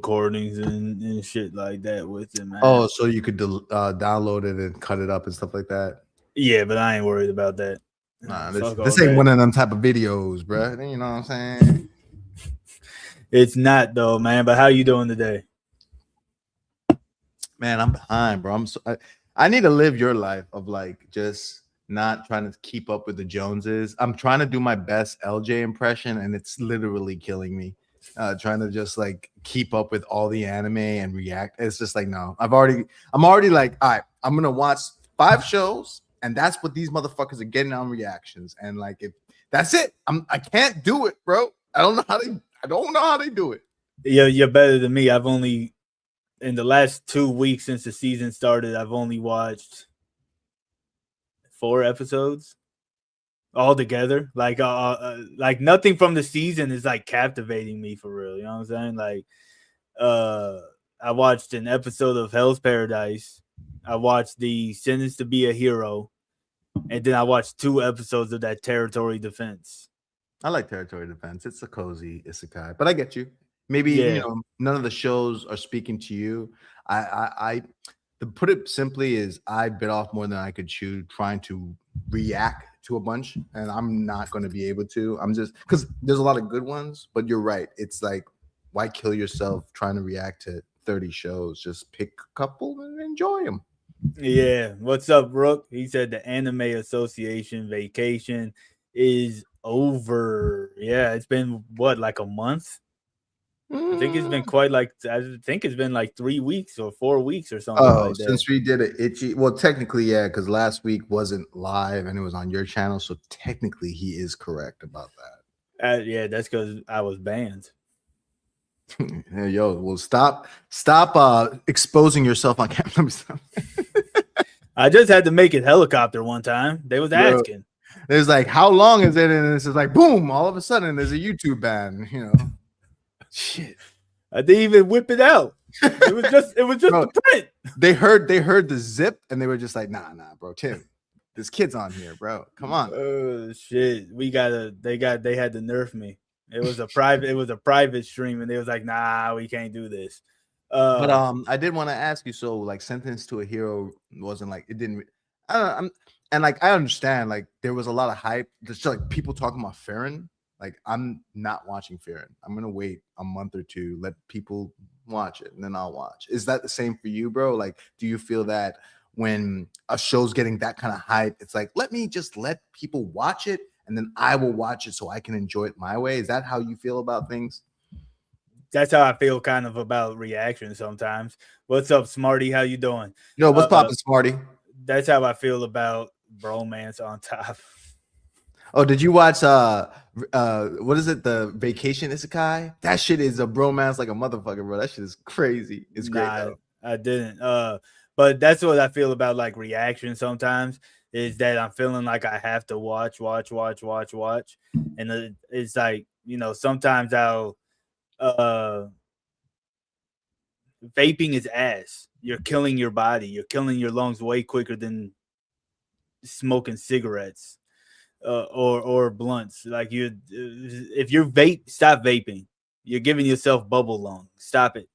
recordings and shit like that with it, man. Oh, so you could download it and cut it up and stuff like that. Yeah, but I ain't worried about that. Nah, this ain't one of them type of videos, bro. You know what I'm saying? It's not though, man. But how you doing today? Man, I'm behind, bro. I need to live your life of like just not trying to keep up with the Joneses. I'm trying to do my best LJ impression, and it's literally killing me. Trying to just like keep up with all the anime and react. It's just like no. I'm already like, all right, I'm gonna watch 5 shows, and that's what these motherfuckers are getting on reactions. And like if that's it, I can't do it, bro. I don't know how they do it. Yeah, you're better than me. I've only in the last 2 weeks since the season started, I've only watched 4 episodes all together. Like nothing from the season is like captivating me for real. You know what I'm saying? Like, I watched an episode of Hell's Paradise. I watched the Sentence to Be a Hero, and then I watched 2 episodes of that Territory Defense. I like Territory Defense. It's a cozy isekai, but I get you. Maybe none of the shows are speaking to you. I to put it simply is I bit off more than I could chew trying to react to a bunch, and I'm not going to be able to. I'm just because there's a lot of good ones, but you're right. It's like why kill yourself trying to react to 30 shows? Just pick a couple and enjoy them. Yeah. What's up, Rook? He said the Anime Association vacation is over. Yeah, it's been what, like a month? I think it's been I think it's been like 3 weeks or 4 weeks or something like that. Since we did an Ichi, well, technically, yeah, because last week wasn't live and it was on your channel, so technically he is correct about that. Yeah, that's because I was banned. Hey, yo, well, stop exposing yourself on camera. I just had to make it helicopter one time. They was asking. There's like, how long is it? And it's just like, boom! All of a sudden, there's a YouTube ban. You know. Shit, I didn't even whip it out. It was just bro, the print. They heard the zip and they were just like, nah, bro, Tim, this kid's on here, bro. Come on. Oh shit, they had to nerf me. It was a private stream, and they was like, nah, we can't do this. But I did want to ask you, so like Sentence to a Hero wasn't like it didn't. I understand like there was a lot of hype. Just like people talking about Farron. Like, I'm not watching Farron. I'm going to wait a month or 2, let people watch it, and then I'll watch. Is that the same for you, bro? Like, do you feel that when a show's getting that kind of hype, it's like, let me just let people watch it, and then I will watch it so I can enjoy it my way? Is that how you feel about things? That's how I feel kind of about reaction sometimes. What's up, Smarty? How you doing? Yo, what's poppin', Smarty? That's how I feel about Bromance on Top. Oh, did you watch what is it? The Vacation Isekai? That shit is a bromance like a motherfucker, bro. That shit is crazy. It's great. Though. I didn't. But that's what I feel about like reaction sometimes is that I'm feeling like I have to watch. And it's like, sometimes I'll vaping is ass. You're killing your body. You're killing your lungs way quicker than smoking cigarettes. Or blunts. Like if you vape, stop vaping. You're giving yourself bubble lung. Stop it.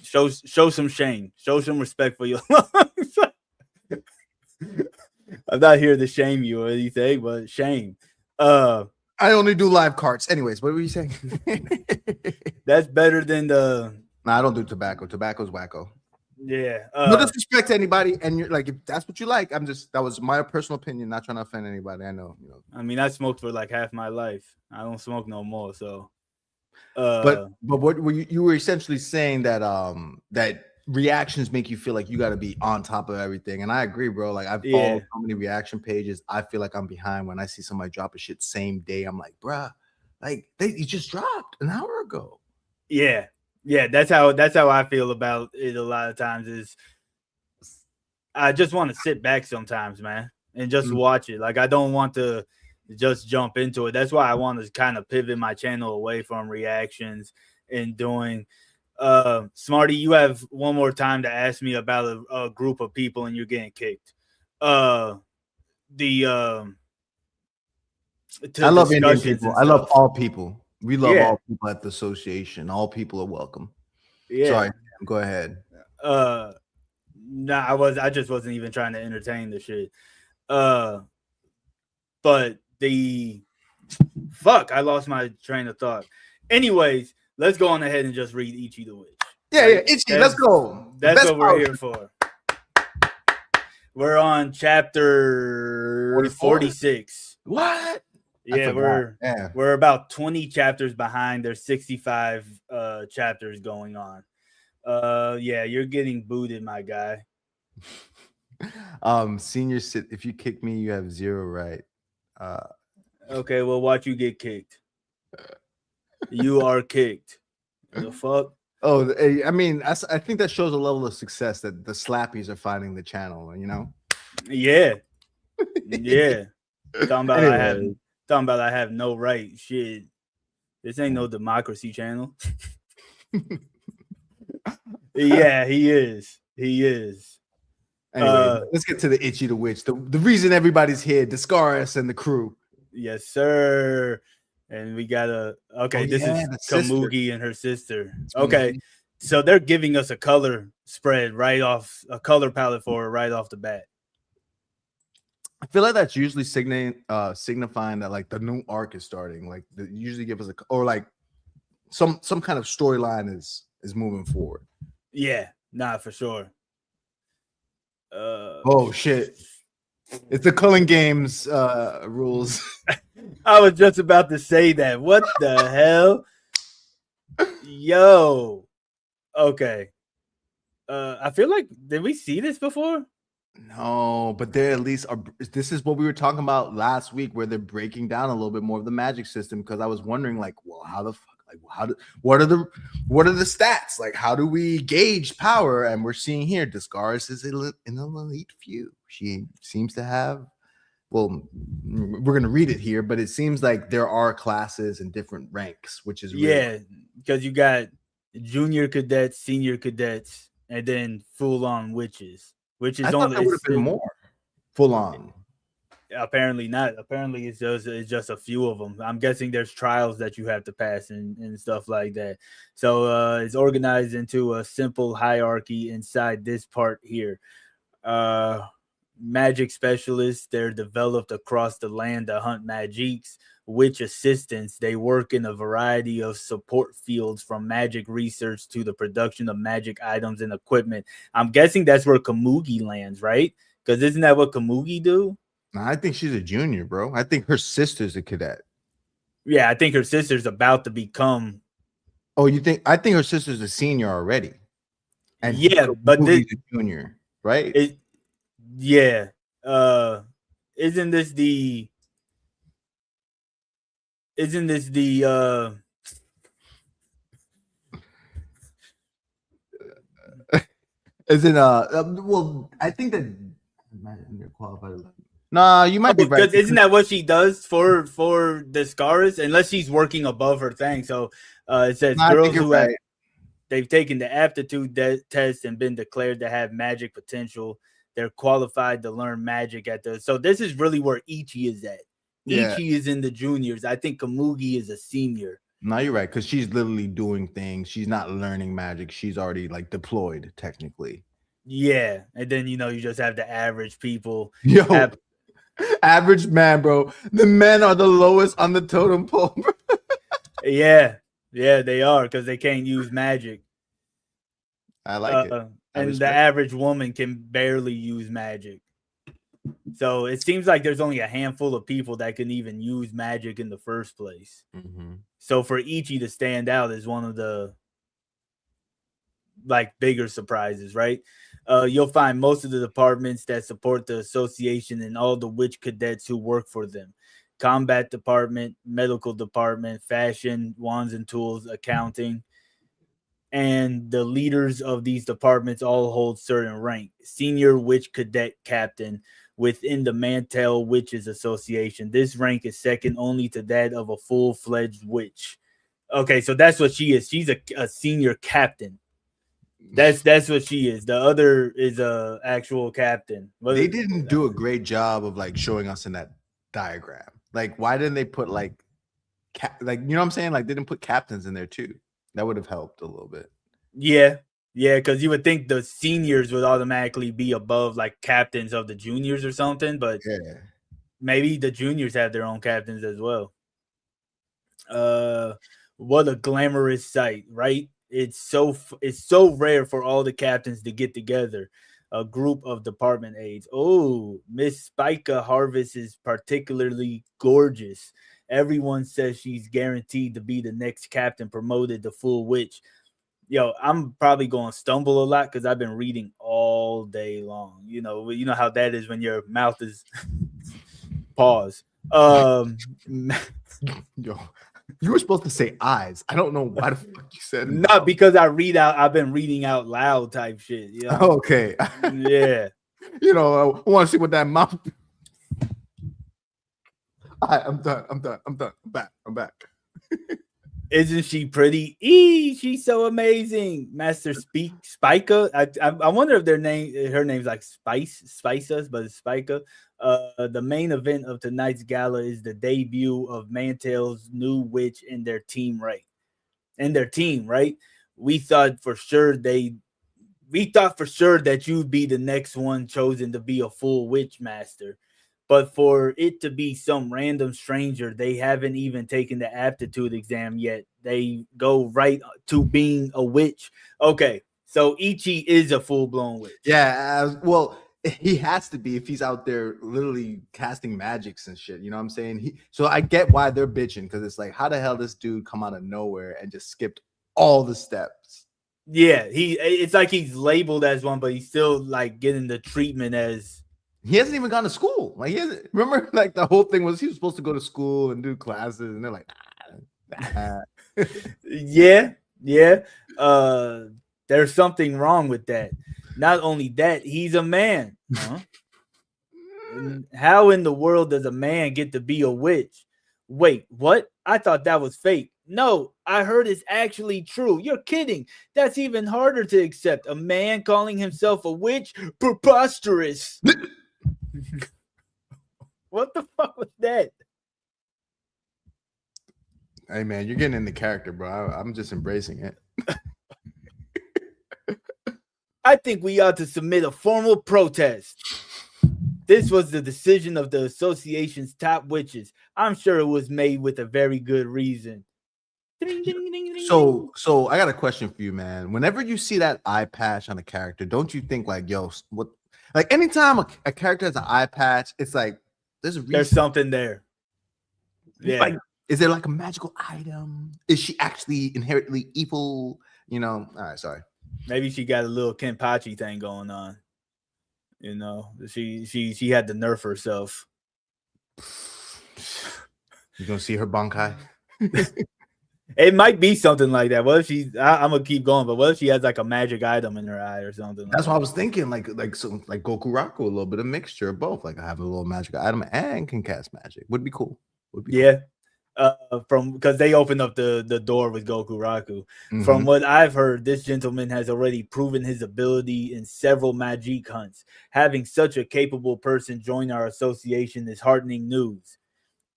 Show some shame. Show some respect for your lungs. I'm not here to shame you or anything, but shame. I only do live carts. Anyways, what were you saying? That's better than the. Nah, I don't do tobacco. Tobacco's wacko. Yeah. No disrespect to anybody, and you're like, if that's what you like, that was my personal opinion, not trying to offend anybody. I know. I mean, I smoked for like half my life. I don't smoke no more, so. But what were you were essentially saying that that reactions make you feel like you got to be on top of everything, and I agree, bro. Like I've followed so many reaction pages, I feel like I'm behind when I see somebody drop a shit same day. I'm like, bruh, like you just dropped an hour ago. Yeah, that's how I feel about it a lot of times is I just want to sit back sometimes, man, and just watch it. Like I don't want to just jump into it. That's why I want to kind of pivot my channel away from reactions and doing Smarty, you have one more time to ask me about a group of people and you're getting kicked. I love Indian people. I love all people. We love all people at the association. All people are welcome. Yeah. Sorry, go ahead. Nah, I just wasn't even trying to entertain the shit. Uh, but the fuck, I lost my train of thought. Anyways, let's go on ahead and just read Ichi the Witch. Yeah, Right? Ichi, let's go. The That's best what we're power here for. We're on chapter 46. What? Yeah, we're about 20 chapters behind. There's 65 chapters going on. Yeah, you're getting booted, my guy. Senior sit. If you kick me, you have 0 right. Okay, well, watch you get kicked. You are kicked. The fuck? Oh, I mean, I think that shows a level of success that the slappies are finding the channel. You know. Yeah, yeah. Talking about Anyway. I have no right. Shit, this ain't no democracy channel. Yeah, he is. He is. Anyway, let's get to the Ichi the Witch. The reason everybody's here, Discaris and the crew. Yes, sir. And we got this is Kamugi and her sister. Okay, so they're giving us a color spread a color palette for her right off the bat. I feel like that's usually signifying that like the new arc is starting. Like they usually give us or like some kind of storyline is moving forward. Yeah, nah, for sure. Oh shit. It's the Culling Games rules. I was just about to say that. What the hell? Yo. Okay. I feel like, did we see this before? No, but they're at least this is what we were talking about last week, where they're breaking down a little bit more of the magic system. Because I was wondering, like, well, how the fuck, like, what are the stats? Like, how do we gauge power? And we're seeing here, Discaris is in an elite few. She seems to have. Well, we're gonna read it here, but it seems like there are classes and different ranks, which is really because you got junior cadets, senior cadets, and then full on witches. Which is only would have been more full on. Apparently not. Apparently it's just a few of them. I'm guessing there's trials that you have to pass and stuff like that. So it's organized into a simple hierarchy inside this part here. Magic specialists, they're developed across the land to hunt magics. Witch assistants, they work in a variety of support fields from magic research to the production of magic items and equipment. I'm guessing that's where Kamugi lands, right? Because isn't that what Kamugi do? Nah, I think she's a junior, bro. I think her sister's a cadet. Yeah, I think her sister's about to become. Oh, you think? I think her sister's a senior already. And yeah, but this a junior, right? Yeah. Isn't this the isn't well, I think that qualified. Nah, you might be right. Because isn't that what she does for Discaris? Unless she's working above her thing. So it says girls who have they've taken the aptitude test and been declared to have magic potential. They're qualified to learn magic so this is really where Ichi is at. Yeah. Ichi is in the juniors. I think Kamugi is a senior. No, you're right, because she's literally doing things. She's not learning magic. She's already like deployed technically. Yeah, and then you just have the average people. Average man, bro. The men are the lowest on the totem pole. Yeah, they are, because they can't use magic. I like it. And the average woman can barely use magic. So it seems like there's only a handful of people that can even use magic in the first place. Mm-hmm. So for Ichi to stand out is one of the bigger surprises, right? You'll find most of the departments that support the association and all the witch cadets who work for them. Combat department, medical department, fashion, wands and tools, accounting. And the leaders of these departments all hold certain rank. Senior Witch Cadet Captain within the Mantel Witches Association. This rank is second only to that of a full-fledged witch. Okay, so that's what she is. She's a senior captain. That's what she is. The other is a actual captain. They didn't do a great job of showing us in that diagram. Why didn't they put you know what I'm saying? They didn't put captains in there too. That would have helped a little bit. Yeah, yeah, because you would think the seniors would automatically be above like captains of the juniors or something, but Yeah. maybe the juniors have their own captains as well. Uh, what a glamorous sight, right? It's so rare for all the captains to get together. A group of department aides. Oh, Miss Spica Harvest is particularly gorgeous. Everyone says she's guaranteed to be the next captain promoted to full witch. Yo, I'm probably going to stumble a lot because I've been reading all day long. You know how that is when your mouth is pause. Yo, you were supposed to say eyes. I don't know why the fuck you said Not mouth. because I read out. I've been reading out loud type shit. Okay. Yeah. I want to see what that mouth. I'm done. I'm done. I'm done. I'm back. I'm back. Isn't she pretty? She's so amazing. Master Spica. I wonder if her name's like Spice Us, but it's Spica. The main event of tonight's gala is the debut of Mantel's new witch in their team, right? In their team, right? We thought for sure they we thought for sure that you'd be the next one chosen to be a full witch master. But for it to be some random stranger, they haven't even taken the aptitude exam yet. They go right to being a witch. Okay, so Ichi is a full blown witch. Yeah. Well, he has to be if he's out there literally casting magics and shit. You know what I'm saying? So I get why they're bitching because it's like, how the hell this dude come out of nowhere and just skipped all the steps? Yeah, it's like he's labeled as one, but he's still like getting the treatment as He hasn't even gone to school. Like, remember, like the whole thing was he was supposed to go to school and do classes, and they're like, nah. yeah, yeah. Uh there's something wrong with that. Not only that, he's a man. Huh? And how in the world does a man get to be a witch? Wait, what? I thought that was fake. No, I heard it's actually true. You're kidding. That's even harder to accept. A man calling himself a witch? Preposterous. What the fuck was that? Hey man, you're getting into character, bro. I'm just embracing it. I think we ought to submit a formal protest. This was the decision of the association's top witches. I'm sure it was made with a very good reason. So I got a question for you, man. Whenever you see that eye patch on a character, don't you think like, yo, what? Like anytime a character has an eye patch, it's like there's a reason. There's something there. Yeah. Like, is there like a magical item? Is she actually inherently evil? You know. All right, sorry. Maybe she got a little Kenpachi thing going on. She had to nerf herself. You gonna see her bankai? It might be something like that. What if I'm gonna keep going, but what if she has like a magic item in her eye or something? That's what I was thinking. Like Goku Raku, a little bit of mixture of both. Like I have a little magic item and can cast magic. Would be cool. Yeah. From because they opened up the door with Goku Raku. Mm-hmm. From what I've heard, this gentleman has already proven his ability in several magic hunts. Having such a capable person join our association is heartening news.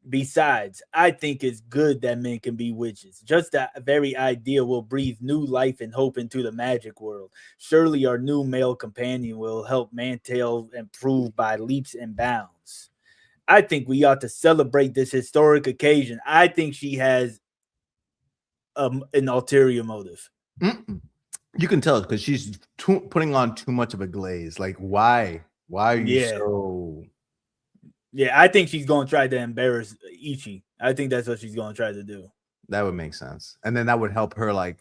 Besides, I think it's good that men can be witches. Just that very idea will breathe new life and hope into the magic world. Surely our new male companion will help Mantail improve by leaps and bounds. I think we ought to celebrate this historic occasion. I think she has an ulterior motive. Mm-mm. You can tell because she's putting on too much of a glaze. Like, why? Why are you so? Yeah, I think she's going to try to embarrass Ichi. I think that's what she's going to try to do. That would make sense, and then that would help her like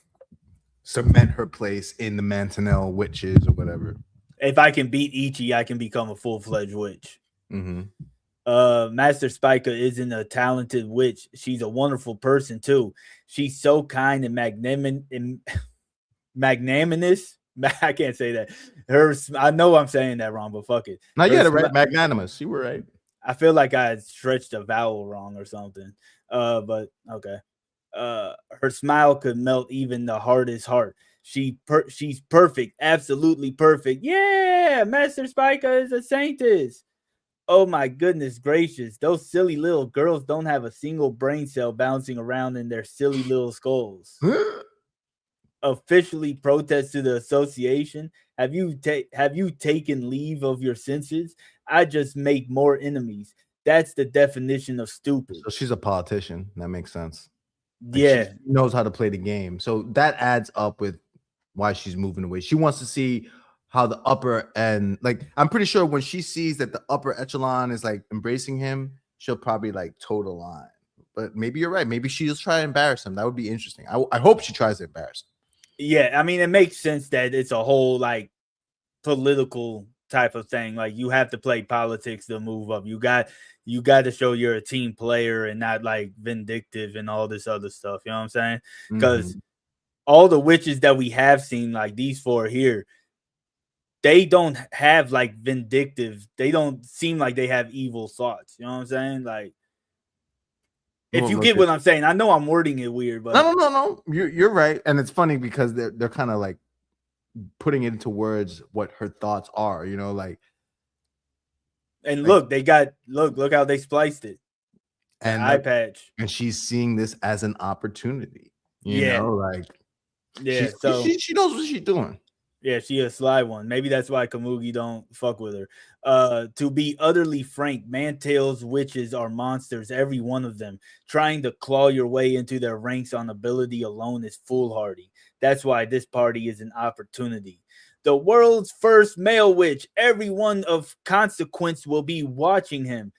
cement her place in the Mantanel witches or whatever. If I can beat Ichi, I can become a full-fledged witch. Mm-hmm. Master Spica isn't a talented witch. She's a wonderful person too. She's so kind and magnanimous. I can't say that. I know I'm saying that wrong, but fuck it. Now you had it right. Magnanimous. You were right. I feel like I stretched a vowel wrong or something. But okay. Her smile could melt even the hardest heart. She's perfect, absolutely perfect. Yeah, Master Spica is a saintess. Oh my goodness gracious. Those silly little girls don't have a single brain cell bouncing around in their silly little skulls. officially protest to the association? Have you taken leave of your senses? I just make more enemies. That's the definition of stupid. So she's a politician. That makes sense. Like she Yeah, knows how to play the game. So that adds up with why she's moving away. She wants to see how the upper end, like I'm pretty sure when she sees that the upper echelon is like embracing him, she'll probably like toe the line. But maybe you're right. Maybe she'll try to embarrass him. That would be interesting. I hope she tries to embarrass him. yeah. I mean, it makes sense that it's a whole like political type of thing. Like you have to play politics to move up. You got to show you're a team player and not like vindictive and all this other stuff. You know what I'm saying? Because all the witches that we have seen, like these four here, they don't have like vindictive. They don't seem like they have evil thoughts. You know what I'm saying? Like, if you get what I'm saying, I know I'm wording it weird, but no. You're right, and it's funny because they're kind of like putting it into words what her thoughts are. You know, like. And look, they got look how they spliced it. And eye patch. And she's seeing this as an opportunity. You know, like so she knows what she's doing. Yeah, she a sly one. Maybe that's why Komugi don't fuck with her. To be utterly frank, Mantail's witches are monsters, every one of them. Trying to claw your way into their ranks on ability alone is foolhardy. That's why this party is an opportunity. The world's first male witch. Everyone of consequence will be watching him.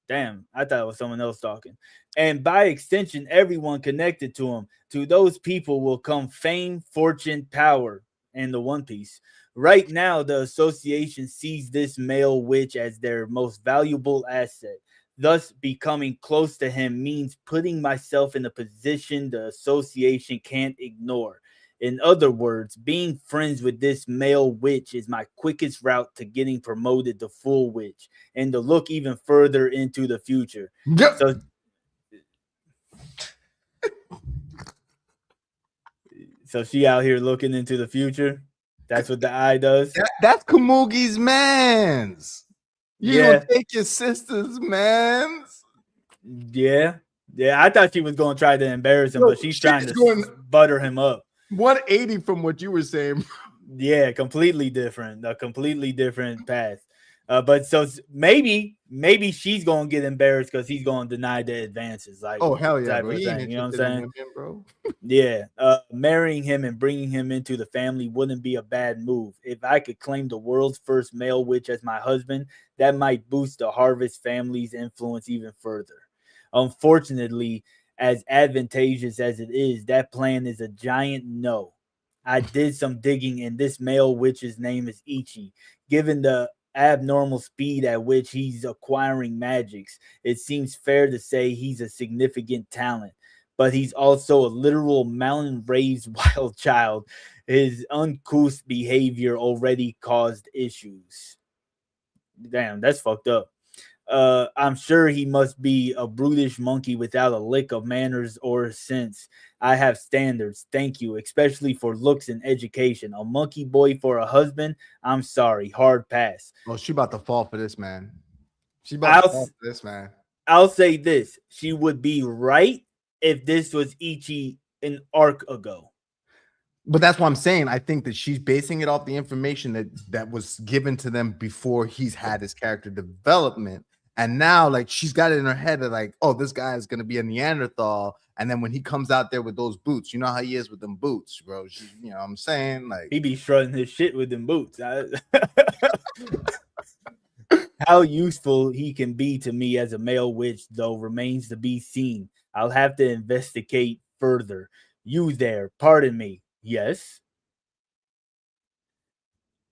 Damn, I thought it was someone else talking. And by extension, everyone connected to him. To those people will come fame, fortune, power, and the One Piece. Right now, the association sees this male witch as their most valuable asset. Thus, becoming close to him means putting myself in a position the association can't ignore. In other words, being friends with this male witch is my quickest route to getting promoted to full witch and to look even further into the future. Yep. So she out here looking into the future. That's what the eye does. That's Komugi's mans. You don't take your sister's mans. Yeah. I thought she was going to try to embarrass him, but she's trying to butter him up. 180 from what you were saying. Yeah, completely different. A completely different path. But so maybe she's gonna get embarrassed because he's gonna deny the advances. Like, oh hell yeah, bro. You know what I'm saying, women, bro? Yeah. Marrying him and bringing him into the family wouldn't be a bad move. If I could claim the world's first male witch as my husband, that might boost the Harvest family's influence even further. Unfortunately, as advantageous as it is, that plan is a giant no. I did some digging, and this male witch's name is Ichi. Given the abnormal speed at which he's acquiring magics, it seems fair to say he's a significant talent. But he's also a literal mountain-raised wild child. His uncouth behavior already caused issues. Damn, that's fucked up. I'm sure he must be a brutish monkey without a lick of manners or sense. I have standards, thank you, especially for looks and education. A monkey boy for a husband? I'm sorry, hard pass. Oh, she about to fall for this, man. She about to fall for this, man. I'll say this. She would be right if this was Ichi an arc ago. But that's what I'm saying. I think that she's basing it off the information that was given to them before he's had his character development. And now, like, she's got it in her head that, like, oh, this guy is going to be a Neanderthal. And then when he comes out there with those boots, you know how he is with them boots, bro. You know what I'm saying? Like, he be strutting his shit with them boots. How useful he can be to me as a male witch, though, remains to be seen. I'll have to investigate further. You there, pardon me. Yes?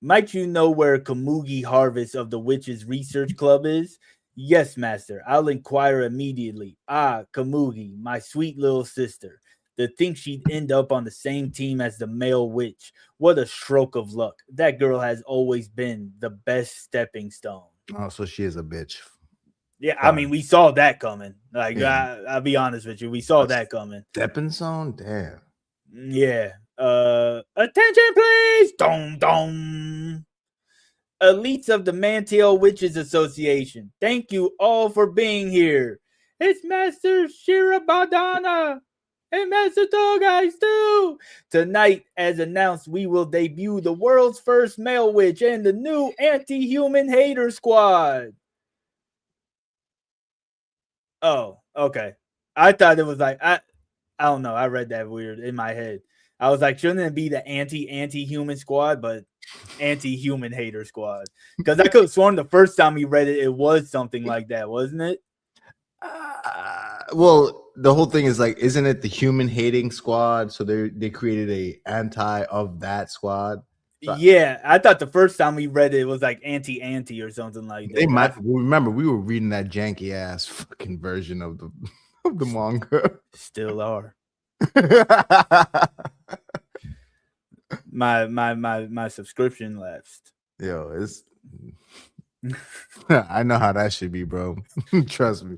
Might you know where Komugi Harvest of the Witches Research Club is? Yes, master. I'll inquire immediately. Ah, Komugi, my sweet little sister. To think she'd end up on the same team as the male witch. What a stroke of luck. That girl has always been the best stepping stone. Oh, so she is a bitch. Yeah, I mean, we saw that coming. Like, yeah. I'll be honest with you. We saw that coming. Stepping stone? Damn. Yeah. Attention, please. Dong, dong. Elites of the Mantail Witches Association, thank you all for being here. It's Master Shirabadana. And Master Dog Eyes too. Tonight, as announced, we will debut the world's first male witch and the new anti-human hater squad. Oh, okay. I thought it was like I don't know. I read that weird in my head. I was like, shouldn't it be the anti-human squad, but anti-human hater squad? Because I could have sworn the first time we read it, it was something like that, wasn't it? Well, the whole thing is like, isn't it the human hating squad? So they created a anti of that squad. So yeah, I thought the first time we read it, it was like anti or something like that. they might remember we were reading that janky ass fucking version of the manga. Still are. my subscription lapsed. Yo, it's I know how that should be, bro. Trust me.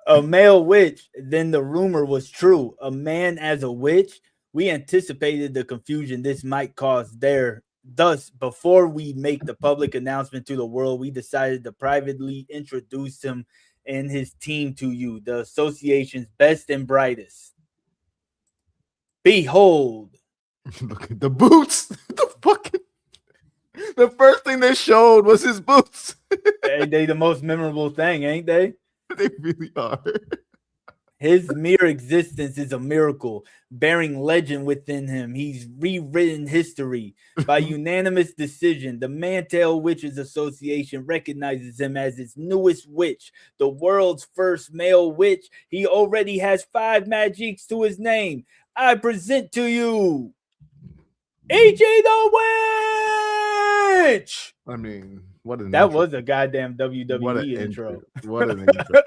A male witch, then the rumor was true. A man as a witch. We anticipated the confusion this might cause there. Thus, before we make the public announcement to the world, we decided to privately introduce him and his team to you, the association's best and brightest. Behold. Look at the boots. The first thing they showed was his boots. Ain't they the most memorable thing, ain't they? They really are. His mere existence is a miracle, bearing legend within him. He's rewritten history. By unanimous decision, the Mantail Witches Association recognizes him as its newest witch, the world's first male witch. He already has 5 magics to his name. I present to you Ichi the Witch! I mean, what an that intro. was a goddamn WWE intro. What an intro.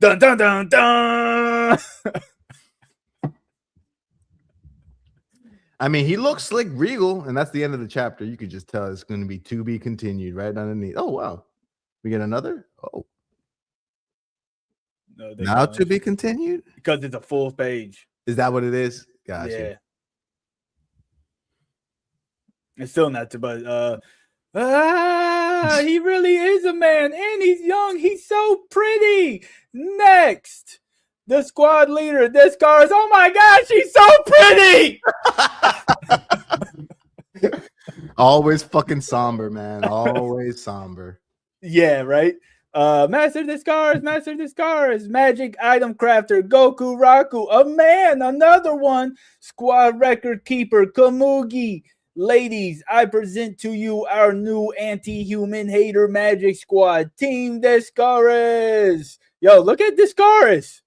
Dun dun dun dun. I mean, he looks like regal, and that's the end of the chapter. You could just tell it's going to be continued right underneath. Oh wow, we get another. Oh, no, now to be continued because it's a full page. Is that what it is? Gotcha. Yeah. It's still not to, but he really is a man, and he's young. He's so pretty. Next, the squad leader, this car is. Oh my God, she's so pretty. Always fucking somber, man. Always somber. Yeah, right. Master Discars, magic item crafter, Goku Raku, a man, another one, squad record keeper, Kamugi. Ladies, I present to you our new anti-human hater magic squad, Team Discaris. Yo, look at Discaris.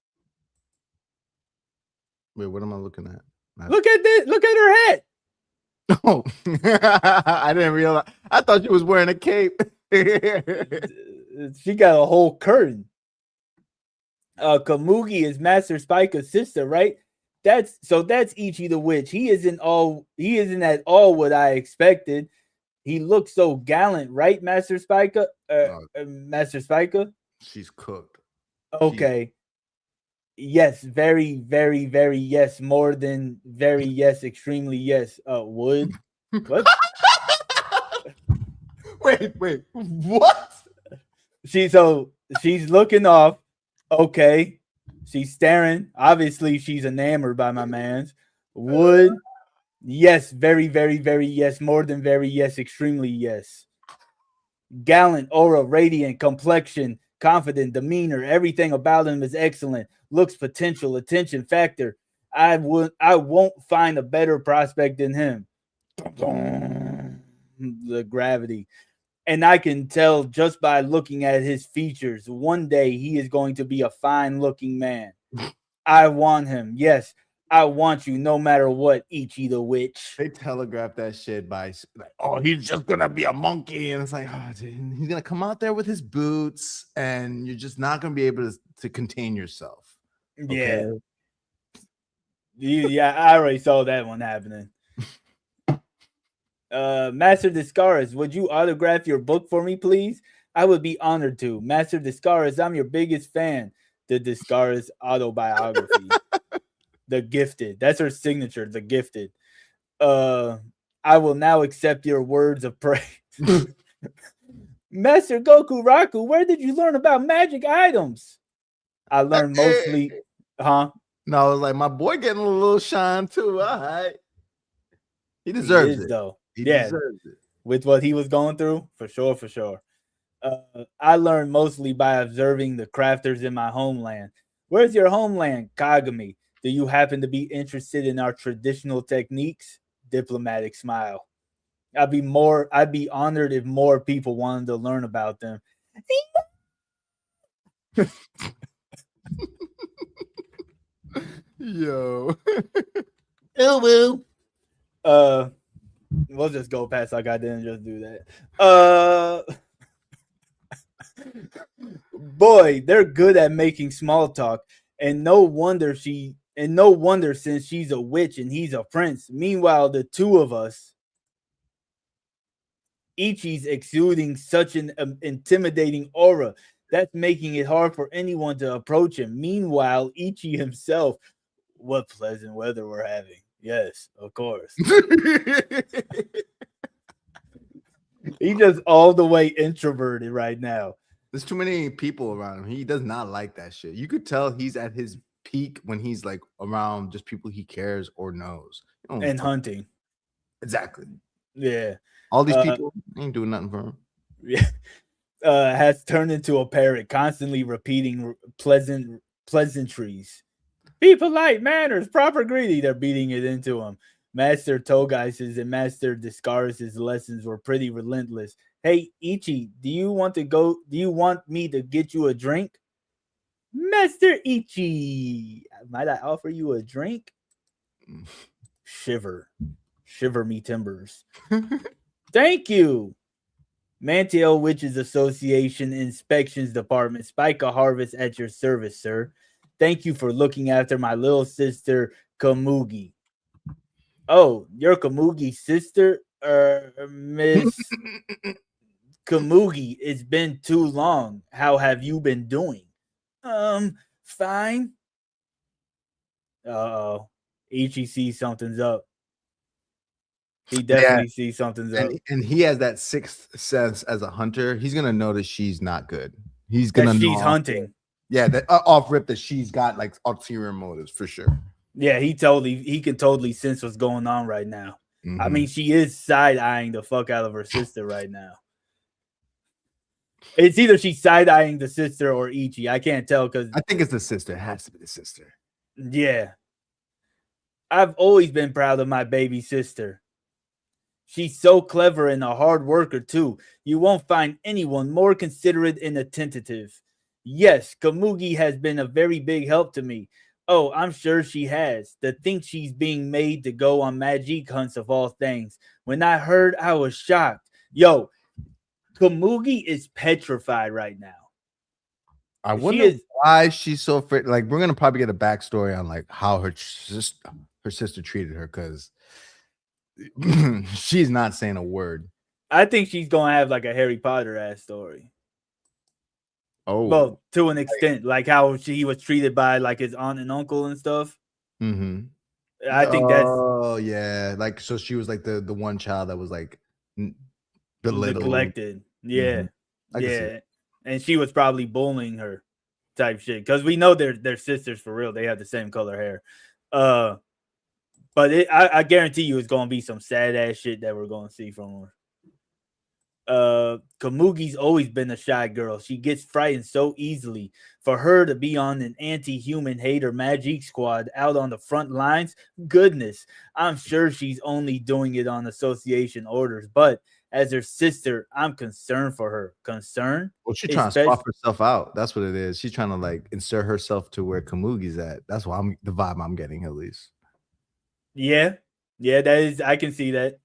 Wait, what am I looking at? Look at this. Look at her head. Oh, I didn't realize. I thought she was wearing a cape. She got a whole curtain. Kamugi is Master Spike's sister, right? That's Ichi the Witch. He isn't at all what I expected. He looks so gallant, right, Master Spica? Master Spica? She's cooked. Okay. Yes, very, very, very yes. More than very yes, extremely yes. Wood. What? Wait. What? She's looking off. Okay. She's staring. Obviously, she's enamored by my man's. Wood. Yes, very, very, very yes. More than very yes. Extremely yes. Gallant, aura, radiant, complexion, confident, demeanor. Everything about him is excellent. Looks potential, attention factor. I won't find a better prospect than him. The gravity. And I can tell just by looking at his features, one day he is going to be a fine-looking man. I want him. Yes, I want you no matter what, Ichi the Witch. They telegraphed that shit by like, oh, he's just going to be a monkey. And it's like, oh, dude, he's going to come out there with his boots and you're just not going to be able to contain yourself. Okay? Yeah, I already saw that one happening. Master Discaris, would you autograph your book for me, please? I would be honored to. Master Discaris, I'm your biggest fan. The Discaris autobiography. The Gifted. That's her signature, The Gifted. I will now accept your words of praise. Master Goku Raku, where did you learn about magic items? I learned mostly... Huh? No, I was like, my boy getting a little shine too. All right. He He deserves is it. though. He Yeah, deserves it. with what he was going through, for sure, for sure. I learned mostly by observing the crafters in my homeland. Where's your homeland, Kagami? Do you happen to be interested in our traditional techniques? Diplomatic smile. I'd be honored if more people wanted to learn about them. Yo. Ooh, woo. Uh, we'll just go past like I didn't just do that. Boy, they're good at making small talk, and no wonder since she's a witch and he's a prince. Meanwhile, the two of us, Ichi's exuding such an intimidating aura that's making it hard for anyone to approach him. Meanwhile, Ichi himself, what pleasant weather we're having. Yes, of course. He's just all the way introverted right now. There's too many people around him. He does not like that shit. You could tell he's at his peak when he's like around just people he cares or knows. And hunting. Exactly. Yeah. All these people ain't doing nothing for him. Yeah. Has turned into a parrot, constantly repeating pleasantries. Be polite, manners, proper greeting. They're beating it into him. Master Togeis's and Master Discaris' lessons were pretty relentless. Hey, Ichi, do you want me to get you a drink? Master Ichi, might I offer you a drink? Shiver me timbers. Thank you. Mantiel Witches Association Inspections Department. Spike a harvest at your service, sir. Thank you for looking after my little sister, Kamugi. Oh, your Kamugi's sister? Miss Kamugi, it's been too long. How have you been doing? Fine. Uh-oh. Ichi sees something's up. He definitely sees something's up. And he has that sixth sense as a hunter. He's gonna notice she's not good. He's That gonna know she's hunting. Yeah, that off rip that she's got like ulterior motives for sure. Yeah, he can totally sense what's going on right now. Mhm. I mean, she is side eyeing the fuck out of her sister right now. It's either she's side eyeing the sister or Ichi. I can't tell because I think it's the sister. It has to be the sister. Yeah. I've always been proud of my baby sister. She's so clever and a hard worker, too. You won't find anyone more considerate and attentive. Yes, Kamugi has been a very big help to me. Oh, I'm sure she has. To think she's being made to go on magic hunts of all things. When I heard, I was shocked. Yo, Kamugi is petrified right now. I wonder why she's so afraid. Like, we're gonna probably get a backstory on like how her sister treated her because she's not saying a word. I think she's gonna have like a Harry Potter ass story. Oh, well, to an extent, like how he was treated by like his aunt and uncle and stuff. Mm-hmm. I think that's yeah, like so she was like the one child that was like belittled, neglected. Yeah, mm-hmm. Yeah, and she was probably bullying her, type shit. Because we know they're sisters for real. They have the same color hair. But I guarantee you, it's gonna be some sad ass shit that we're gonna see from her. Kamugi's always been a shy girl. She gets frightened so easily. For her to be on an anti-human hater magic squad out on the front lines, goodness, I'm sure she's only doing it on association orders. But as her sister, I'm concerned for her. Concern? Well, she's trying to swap herself out. That's what it is. She's trying to like insert herself to where Kamugi's at. That's why the vibe I'm getting at least. Yeah, that is. I can see that.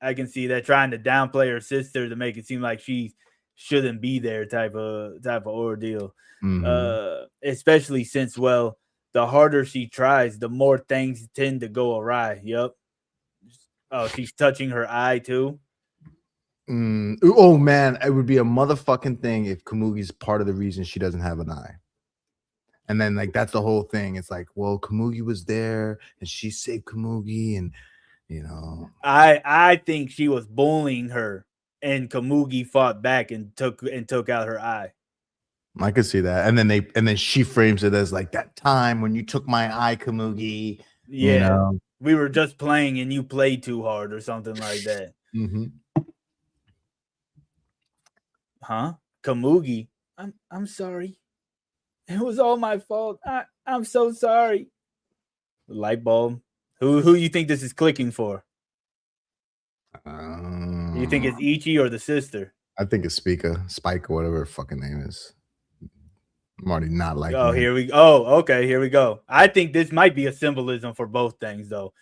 Trying to downplay her sister to make it seem like she shouldn't be there, type of ordeal. Mm-hmm. Especially since, well, the harder she tries, the more things tend to go awry. Yep. Oh, she's touching her eye too. Oh man, it would be a motherfucking thing if Kamugi's part of the reason she doesn't have an eye. And then like that's the whole thing. It's like, well, Kamugi was there and she saved Kamugi, and you know. I think she was bullying her, and Kamugi fought back and took out her eye. I could see that. And then she frames it as like that time when you took my eye, Kamugi. You Yeah, know. we were just playing and you played too hard or something like that. Mm-hmm. Huh? Kamugi. I'm sorry. It was all my fault. I'm so sorry. Light bulb. Who you think this is clicking for? You think it's Ichi or the sister? I think it's Spike or whatever her fucking name is. I'm already not liking Oh, it. here we go. Oh, okay, here we go. I think this might be a symbolism for both things though,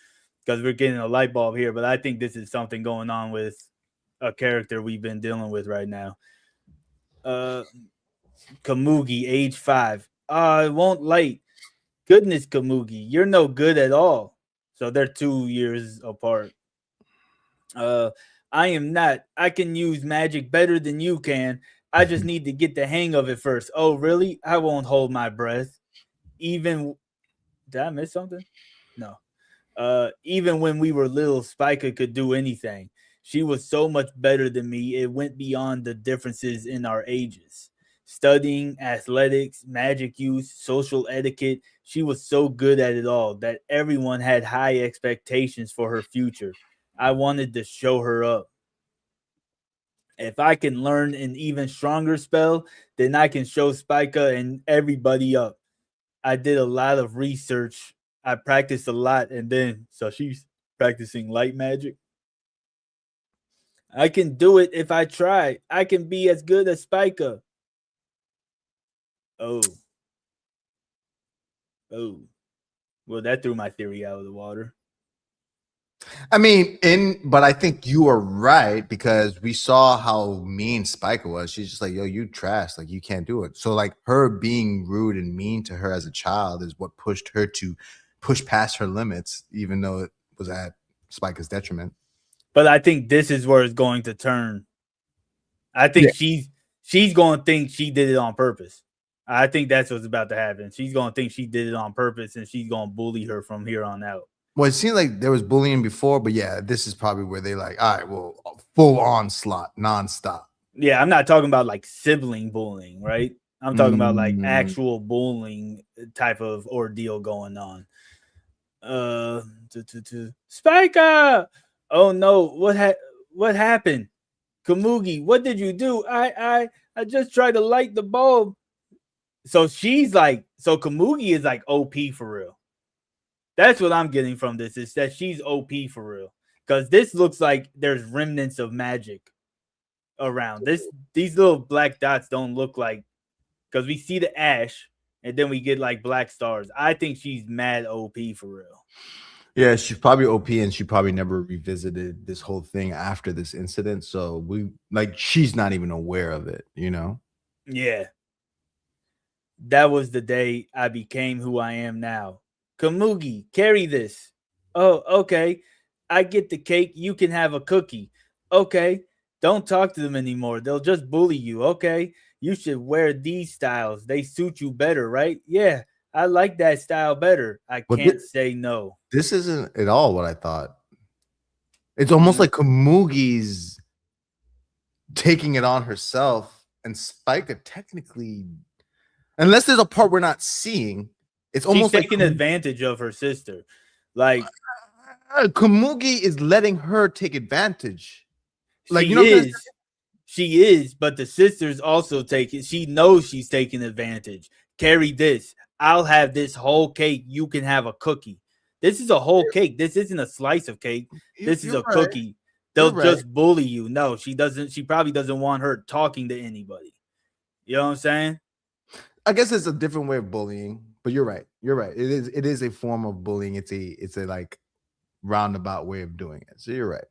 because we're getting a light bulb here, but I think this is something going on with a character we've been dealing with right now. Uh Kamugi, age 5. It won't light. Goodness, Kamugi, you're no good at all. So they're 2 years apart. Uh, I am not. I can use magic better than you can. I just need to get the hang of it first. Oh, really? I won't hold my breath. Even did I miss something? No. Even when we were little, Spica could do anything. She was so much better than me. It went beyond the differences in our ages. Studying, athletics, magic use, social etiquette, she was so good at it all that everyone had high expectations for her future. I wanted to show her up. If I can learn an even stronger spell, then I can show Spica and everybody up. I did a lot of research. I practiced a lot, and then so she's practicing light magic. I can do it if I try. I can be as good as Spica. Oh, oh. Well, that threw my theory out of the water. I mean, but I think you are right because we saw how mean Spiker was. She's just like, yo, you trash, like you can't do it. So like her being rude and mean to her as a child is what pushed her to push past her limits, even though it was at Spiker's detriment. But I think this is where it's going to turn. I think Yeah. she's going to think she did it on purpose. I think that's what's about to happen. She's going to think she did it on purpose, and she's going to bully her from here on out. Well, it seemed like there was bullying before, but yeah, this is probably where they like, all right, well, full onslaught, nonstop. Yeah, I'm not talking about like sibling bullying, right? I'm talking about like Mm. actual bullying type of ordeal going on. Uh, Spiker! Oh no, what happened? Kamugi, what did you do? I just tried to light the bulb. So she's like, so Kamugi is like OP for real. That's what I'm getting from this is that she's OP for real. Because this looks like there's remnants of magic around. These little black dots don't look like because we see the ash and then we get like black stars. I think she's mad OP for real. Yeah, she's probably OP and she probably never revisited this whole thing after this incident. So we like she's not even aware of it, you know? Yeah. That was the day I became who I am now. Kamugi, carry this. Oh, okay. I get the cake. You can have a cookie. Okay. Don't talk to them anymore. They'll just bully you. Okay. You should wear these styles. They suit you better, right? Yeah. I like that style better. I But can't say no. this isn't at all what I thought. It's almost Mm. like Kamugi's taking it on herself, and Spica technically, unless there's a part we're not seeing, it's She's almost like taking advantage of her sister. Like, Kamugi is letting her take advantage. Like, you know she what I'm is. She is, but the sisters also take it. She knows she's taking advantage. Carry this. I'll have this whole cake. You can have a cookie. This is a whole cake. This isn't a slice of cake. saying? This is You're a right. cookie. You're They'll right. just bully you. No, she doesn't. She probably doesn't want her talking to anybody. You know what I'm saying? I guess it's a different way of bullying, but you're right. You're right. It is a form of bullying. It's a like roundabout way of doing it. So you're right.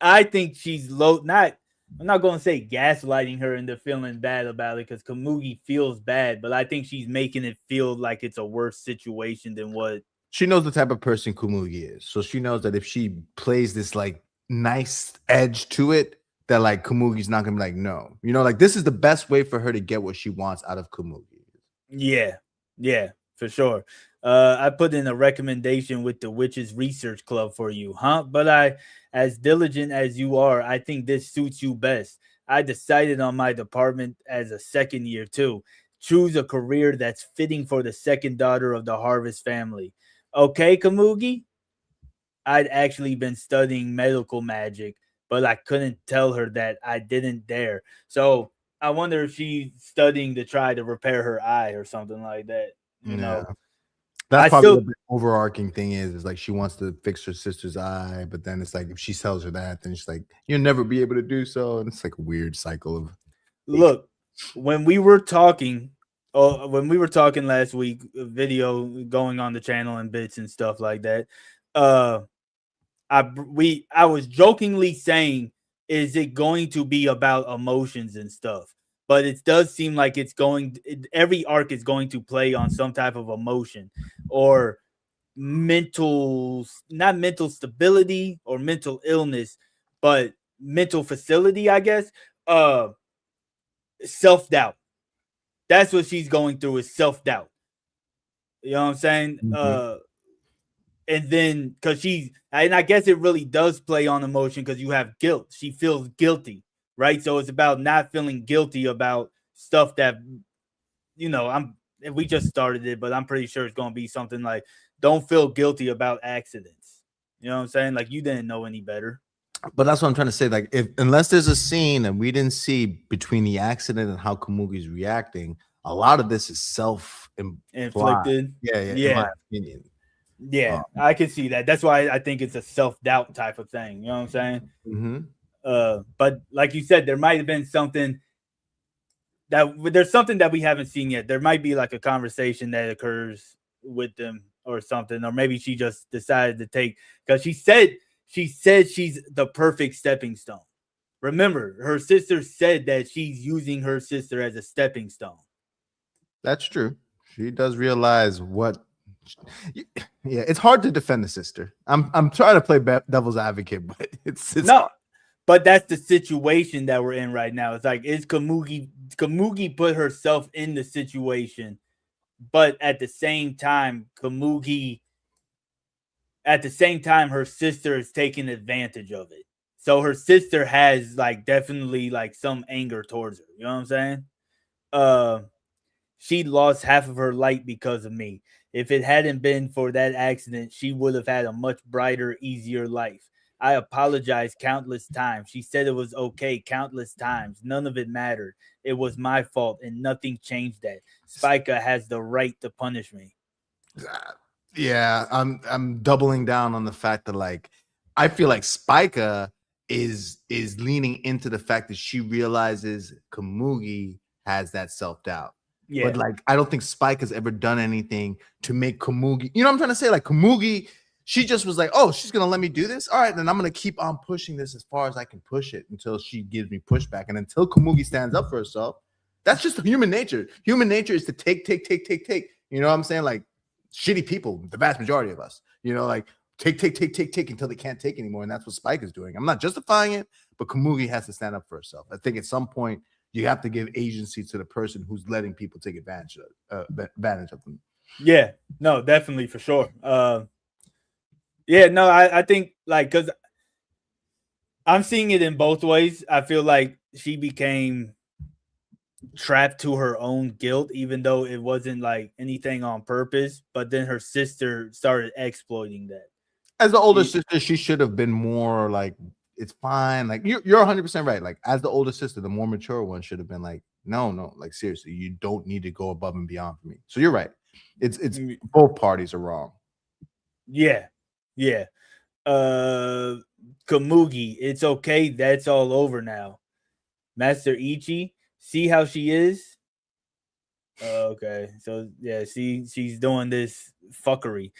I think she's low. Not. I'm not going to say gaslighting her into feeling bad about it because Kamugi feels bad, but I think she's making it feel like it's a worse situation than what. She knows the type of person Kumugi is. So she knows that if she plays this like nice edge to it, that like Kumugi's not gonna be like, no. You know, like this is the best way for her to get what she wants out of Kumugi. Yeah, yeah, for sure. I put in a recommendation with the Witches Research Club for you, huh? But as diligent as you are, I think this suits you best. I decided on my department as a second year too. choose a career that's fitting for the second daughter of the Harvest family. Okay, Kamugi? I'd actually been studying medical magic, but I couldn't tell her that. I didn't dare. So I wonder if she's studying to try to repair her eye or something like that. You Yeah. know, That's I probably still the overarching thing is like she wants to fix her sister's eye, but then it's like if she tells her that, then she's like, you'll never be able to do so. And it's like a weird cycle of hatred. look when we were talking. Oh, when we were talking last week, video going on the channel and bits and stuff like that. Uh, I was jokingly saying, is it going to be about emotions and stuff? But it does seem like every arc is going to play on some type of emotion or not mental stability or mental illness, but mental facility, I guess. Uh, Self doubt. That's what she's going through is self doubt. You know what I'm saying? Mhm. And then because and I guess it really does play on emotion because you have guilt. She feels guilty, right? So it's about not feeling guilty about stuff that we just started it, but I'm pretty sure it's gonna be something like don't feel guilty about accidents. You know what I'm saying? Like you didn't know any better. But that's what I'm trying to say. Like, if unless there's a scene and we didn't see between the accident and how Kamugi's reacting, a lot of this is self-implied. Inflicted. Yeah, yeah, in my Yeah. opinion. Yeah. I can see that. That's why I think it's a self-doubt type of thing. You know what I'm saying? Mhm. But like you said, there might have been something there's something that we haven't seen yet. There might be like a conversation that occurs with them or something, or maybe she just decided to take because she said she's the perfect stepping stone. Remember, her sister said that she's using her sister as a stepping stone. That's true. She does realize what. Yeah, it's hard to defend the sister. I'm trying to play devil's advocate, but it's No, but that's the situation that we're in right now. It's like is Kamugi put herself in the situation, but at the same time her sister is taking advantage of it. So her sister has like definitely like some anger towards her. You know what I'm saying? Uh she lost half of her light because of me. If it hadn't been for that accident, she would have had a much brighter, easier life. I apologized countless times. She said it was okay countless times. None of it mattered. It was my fault, and nothing changed that. Spica has the right to punish me. yeah, I'm doubling down on the fact that like I feel like Spica is leaning into the fact that she realizes Kamugi has that self-doubt. But Yeah. like I don't think Spike has ever done anything to make Kamugi, you know what I'm trying to say? Like Kamugi, she just was like, oh, she's gonna let me do this. All right, then I'm gonna keep on pushing this as far as I can push it until she gives me pushback. And until Kamugi stands up for herself, that's just human nature. Human nature is to take, take, take, take, take. You know what I'm saying? Like shitty people, the vast majority of us, like take, take, take, take, take until they can't take anymore. And that's what Spike is doing. I'm not justifying it, but Kamugi has to stand up for herself. I think at some point you have to give agency to the person who's letting people take advantage of them. Yeah. No, definitely for sure. Yeah, no, I think like because I'm seeing it in both ways. I feel like she became trapped to her own guilt, even though it wasn't like anything on purpose. But then her sister started exploiting that. As the older She, sister, she should have been more like, it's fine. Like you're 100% right. Like as the older sister, the more mature one should have been like, no, no, like seriously, you don't need to go above and beyond for me. So you're right. It's both parties are wrong. yeah, yeah. Uh, Kamugi, it's okay. That's all over now. Master Ichi, see how she is. Okay, so yeah, she's doing this fuckery.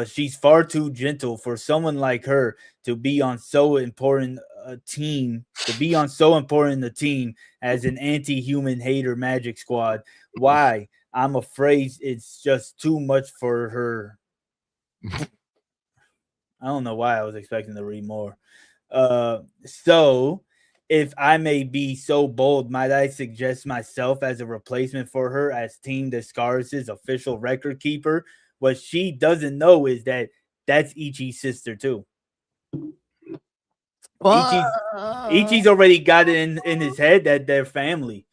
She's far too gentle for someone like her to be on so important a team. To be on so important a team as an anti-human hater magic squad. Why? I'm afraid it's just too much for her. I don't know why I was expecting to read more. So, if I may be so bold, might I suggest myself as a replacement for her as Team Discard's official record keeper? What she doesn't know is that that's Ichi's sister too. But Ichi's Ichi's already got it in his head that they're family.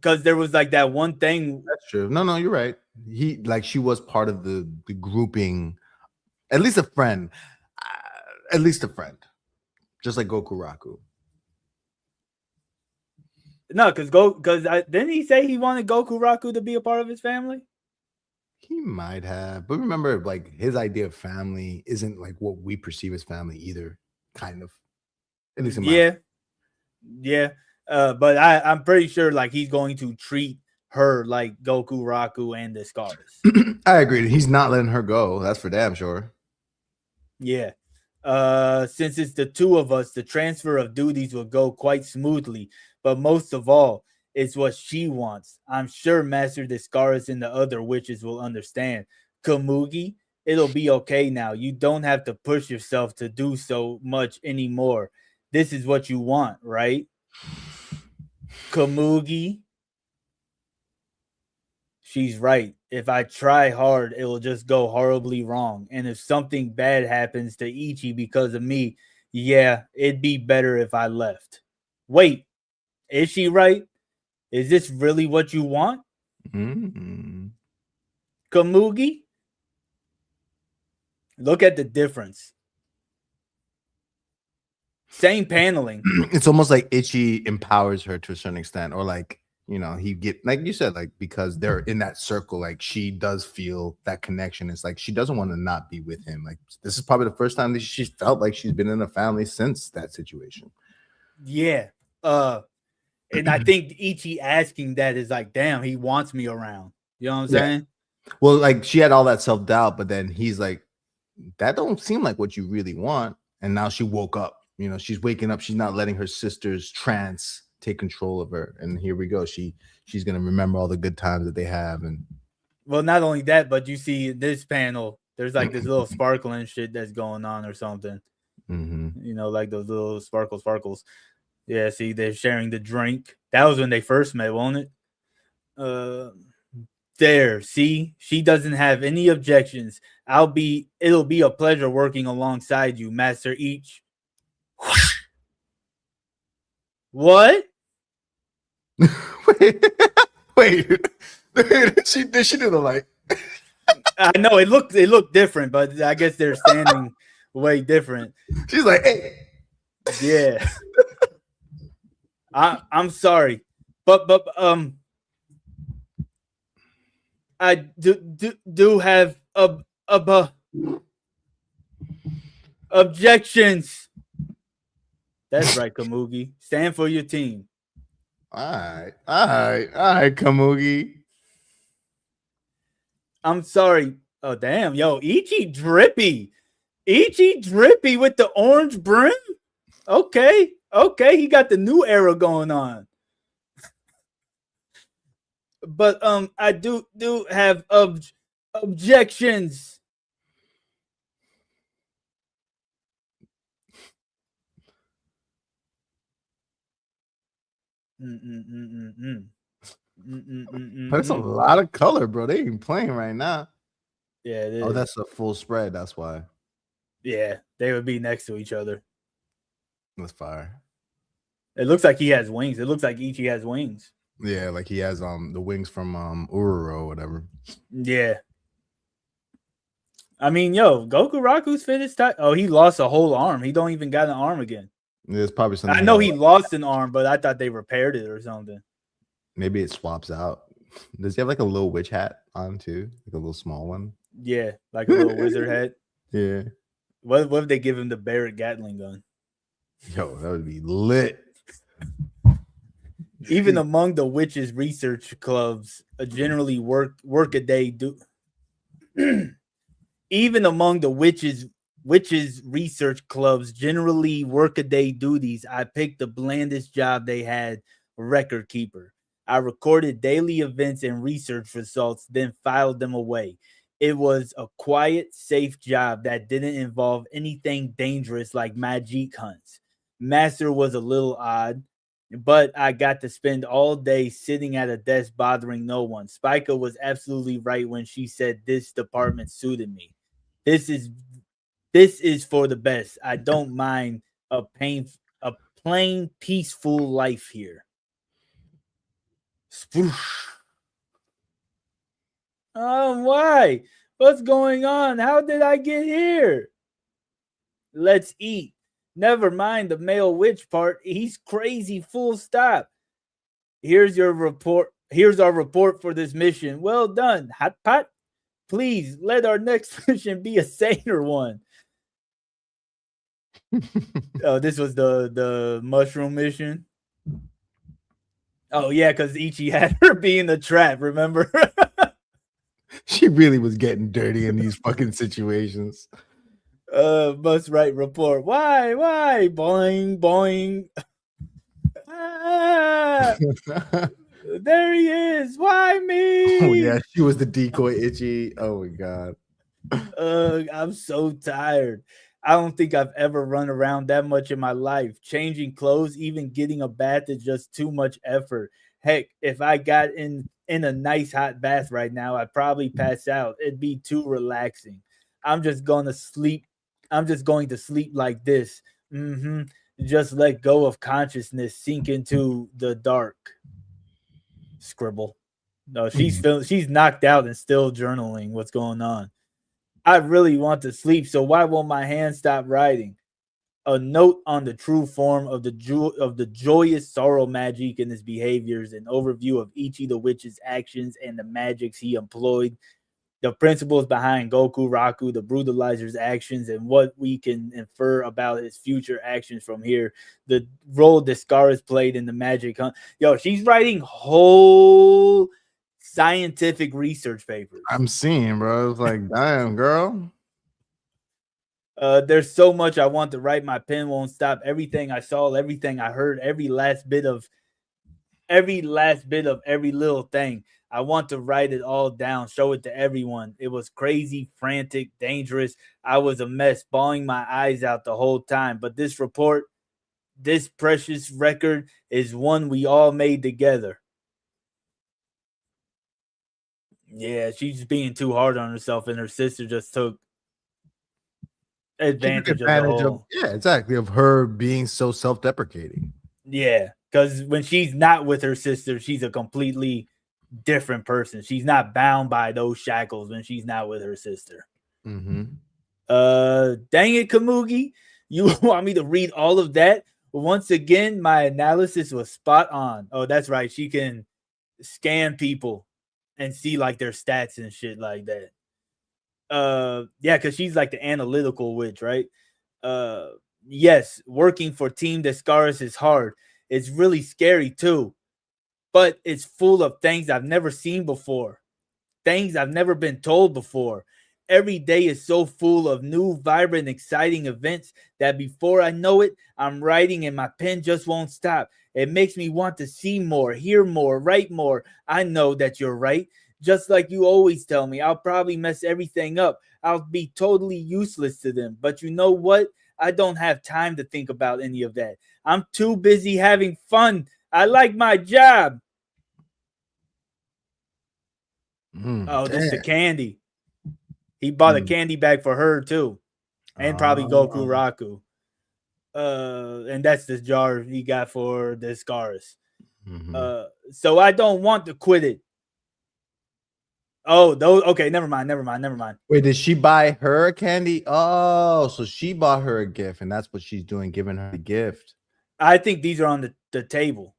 because there was like that one thing. That's true. No, you're right. She was part of the grouping, at least a friend, at least a friend, just like Goku Raku. No, because didn't he say he wanted Goku Raku to be a part of his family? He might have, but remember, like his idea of family isn't like what we perceive as family either. Kind of, at least in my yeah. But I'm pretty sure like he's going to treat her like Goku Raku and the Scarus. I agree. He's not letting her go. That's for damn sure. Yeah. Since it's the two of us, the transfer of duties will go quite smoothly. But most of all, it's what she wants. I'm sure Master Discaris and the other witches will understand. Kamugi, it'll be okay now. You don't have to push yourself to do so much anymore. This is what you want, right? Kamugi. She's right. If I try hard, it will just go horribly wrong. And if something bad happens to Ichi because of me, yeah, it'd be better if I left. Wait, is she right? Is this really what you want? Mm-hmm. Kamugi? Look at the difference. Same paneling. It's almost like Ichi empowers her to a certain extent, or like, he get, like you said, like because they're in that circle, like she does feel that connection. It's like she doesn't want to not be with him. Like this is probably the first time that she's felt like she's been in a family since that situation. Yeah. And I think Ichi asking that is like, damn, he wants me around. You know what I'm saying? Well, like she had all that self-doubt, but then he's like, that don't seem like what you really want. And now she woke up. She's waking up. She's not letting her sister's trance take control of her. And here we go. She's gonna remember all the good times that they have. And well, not only that, but you see this panel, there's like this little sparkling shit that's going on or something. Mm-hmm. Like those little sparkles. Yeah, see, they're sharing the drink. That was when they first met, wasn't it? There, see, she doesn't have any objections. It'll be a pleasure working alongside you, Master Ichi. What? wait. Did she do the light? I know it looked different, but I guess they're standing way different. She's like, hey. Yeah. I'm sorry. But I do have objections. That's right, Kamugi. Stand for your team. All right, Kamugi. I'm sorry. Oh damn, yo, Ichi drippy with the orange brim. Okay, he got the new era going on. But I do have objections. That's a lot of color, bro. They ain't playing right now. Yeah, it is. Oh, that's a full spread. That's why. Yeah, they would be next to each other. That's fire. It looks like he has wings. It looks like Ichi has wings. Yeah, like he has the wings from Ururo or whatever. Yeah. I mean, yo, Goku Raku's fit is tight. Oh, he lost a whole arm. He don't even got an arm again. There's probably something. I know he lost an arm, but I thought they repaired it or something. Maybe it swaps out. Does he have like a little witch hat on too? Like a little small one? Yeah, like a little wizard hat. Yeah. What if they give him the Barrett Gatling gun? Yo, that would be lit. Even among the witches research clubs, generally work a day do. Even among the witches research clubs generally workaday duties, I picked the blandest job they had, record keeper. I recorded daily events and research results, then filed them away. It was a quiet, safe job that didn't involve anything dangerous like magic hunts. Master was a little odd, but I got to spend all day sitting at a desk bothering no one. Spica was absolutely right when she said this department suited me. This is for the best. I don't mind a plain, peaceful life here. Spoosh. Why? What's going on? How did I get here? Let's eat. Never mind the male witch part. He's crazy, full stop. Here's your report. Here's our report for this mission. Well done, Hot Pot. Please let our next mission be a saner one. Oh, this was the mushroom mission. Oh yeah, because Ichi had her be in the trap. Remember? She really was getting dirty in these fucking situations. Must write report. Why? Boing, boing. Ah, there he is. Why me? Oh yeah, she was the decoy Itchy. Oh my god. I'm so tired. I don't think I've ever run around that much in my life. Changing clothes, even getting a bath is just too much effort. Heck, if I got in a nice hot bath right now, I'd probably pass out. It'd be too relaxing. I'm just gonna sleep. I'm just going to sleep like this. Mm-hmm. Just let go of consciousness, sink into the dark. Scribble. No, she's knocked out and still journaling what's going on. I really want to sleep, so why won't my hand stop writing? A note on the true form of the joyous sorrow magic in his behaviors, an overview of Ichi the witch's actions and the magics he employed, the principles behind Goku Raku, the brutalizer's actions, and what we can infer about his future actions from here. The role Descaris played in the magic hunt. Yo, she's writing whole scientific research papers. I'm seeing, bro. It's like, damn, girl. There's so much I want to write. My pen won't stop. Everything I saw, everything I heard, every last bit of every little thing. I want to write it all down, show it to everyone. It was crazy, frantic, dangerous. I was a mess, bawling my eyes out the whole time. But this report, this precious record, is one we all made together. Yeah, she's being too hard on herself, and her sister just took She took advantage of the advantage of, whole. yeah, exactly, of her being so self-deprecating. Yeah, because when she's not with her sister, she's a completely different person. She's not bound by those shackles when she's not with her sister. Mm-hmm. Dang it, Kamugi. You want me to read all of that? Once again, my analysis was spot on. Oh, that's right. She can scan people and see like their stats and shit like that. Yeah, because she's like the analytical witch, right? Uh yes, working for Team Descaris is hard. It's really scary too, but it's full of things I've never seen before, things I've never been told before. Every day is so full of new, vibrant, exciting events that before I know it, I'm writing and my pen just won't stop. It makes me want to see more, hear more, write more. I know that you're right. Just like you always tell me, I'll probably mess everything up. I'll be totally useless to them. But you know what? I don't have time to think about any of that. I'm too busy having fun. I like my job. Oh, this is the Damn. candy. He bought a Mm. candy bag for her too, and probably Goku Oh. Raku. And that's the jar he got for the scars. Mhm. So I don't want to quit it. Oh, those okay, never mind. Wait, did she buy her a candy? Oh, so she bought her a gift, and that's what she's doing, giving her the gift. I think these are on the table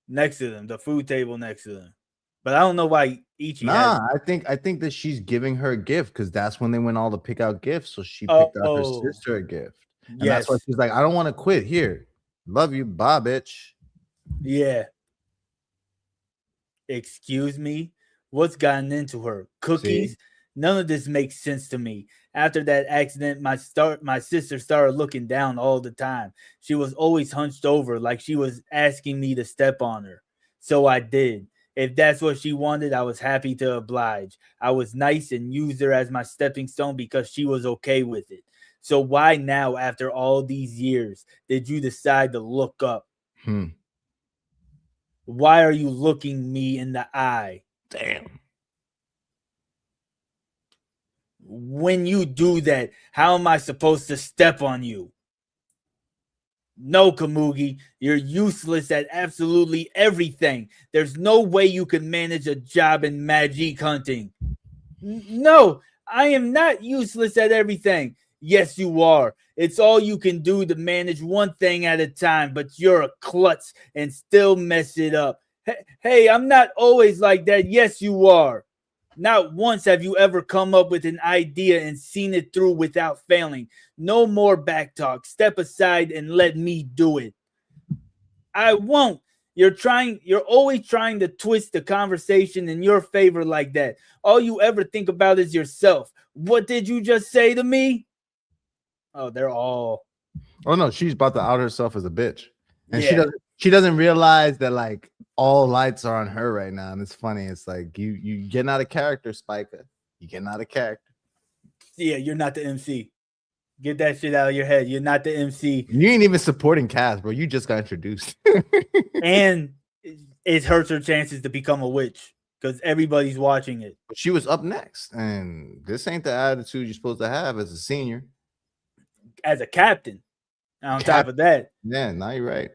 next to them, the food table next to them. But I don't know why Ichi has. Nah, I think that she's giving her a gift because that's when they went all to pick out gifts. So she picked out her Oh, sister a gift, and that's why yes, she's like, "I don't want to quit. Here, love you, bye, bitch." yeah. Excuse me? What's gotten into her? See, Cookies? None of this makes sense to me. After that accident, my sister started looking down all the time. She was always hunched over like she was asking me to step on her. So I did. If that's what she wanted, I was happy to oblige. I was nice and used her as my stepping stone because she was okay with it. So why now, after all these years, did you decide to look up? hmm. Why are you looking me in the eye? Damn. When you do that, how am I supposed to step on you? No, Kamugi, you're useless at absolutely everything. There's no way you can manage a job in magic hunting. No, I am not useless at everything. Yes, you are. It's all you can do to manage one thing at a time, but you're a klutz and still mess it up. Hey, I'm not always like that. Yes, you are. Not once have you ever come up with an idea and seen it through without failing. No more back talk. Step aside and let me do it. I won't. You're always trying to twist the conversation in your favor like that. All you ever think about is yourself. What did you just say to me? Oh, they're all Oh no, she's about to out herself as a bitch, and yeah. she doesn't realize that like all lights are on her right now, and it's funny. It's like you getting out of character, Spiker. You getting out of character. Yeah, you're not the MC. Get that shit out of your head. You're not the MC. You ain't even supporting cast, bro. You just got introduced. And it hurts her chances to become a witch because everybody's watching it. But she was up next, and this ain't the attitude you're supposed to have as a senior. As a captain, on top of that. Yeah, now you're right.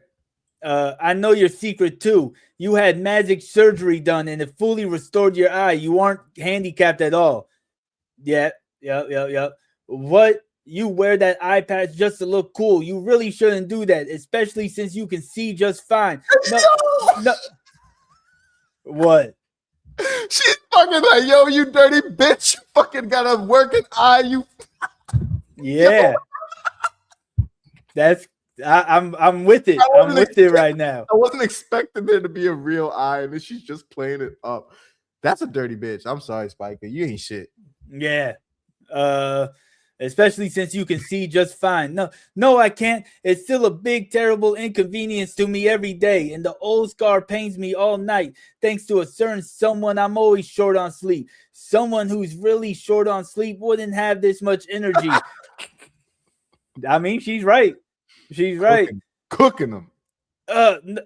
I know your secret too. You had magic surgery done and it fully restored your eye. You aren't handicapped at all. Yeah, yep. What? You wear that eye patch just to look cool. You really shouldn't do that, especially since you can see just fine. No. What? She's fucking like, yo, you dirty bitch. You fucking got a working eye. You. Yeah. That's I'm with it. I'm with it right now. I wasn't expecting there to be a real eye, and then she's just playing it up. That's a dirty bitch. I'm sorry, Spiker. You ain't shit. Yeah. Especially since you can see just fine. No, I can't. It's still a big, terrible inconvenience to me every day, and the old scar pains me all night. Thanks to a certain someone, I'm always short on sleep. Someone who's really short on sleep wouldn't have this much energy. I mean, she's right. She's right. Cooking them.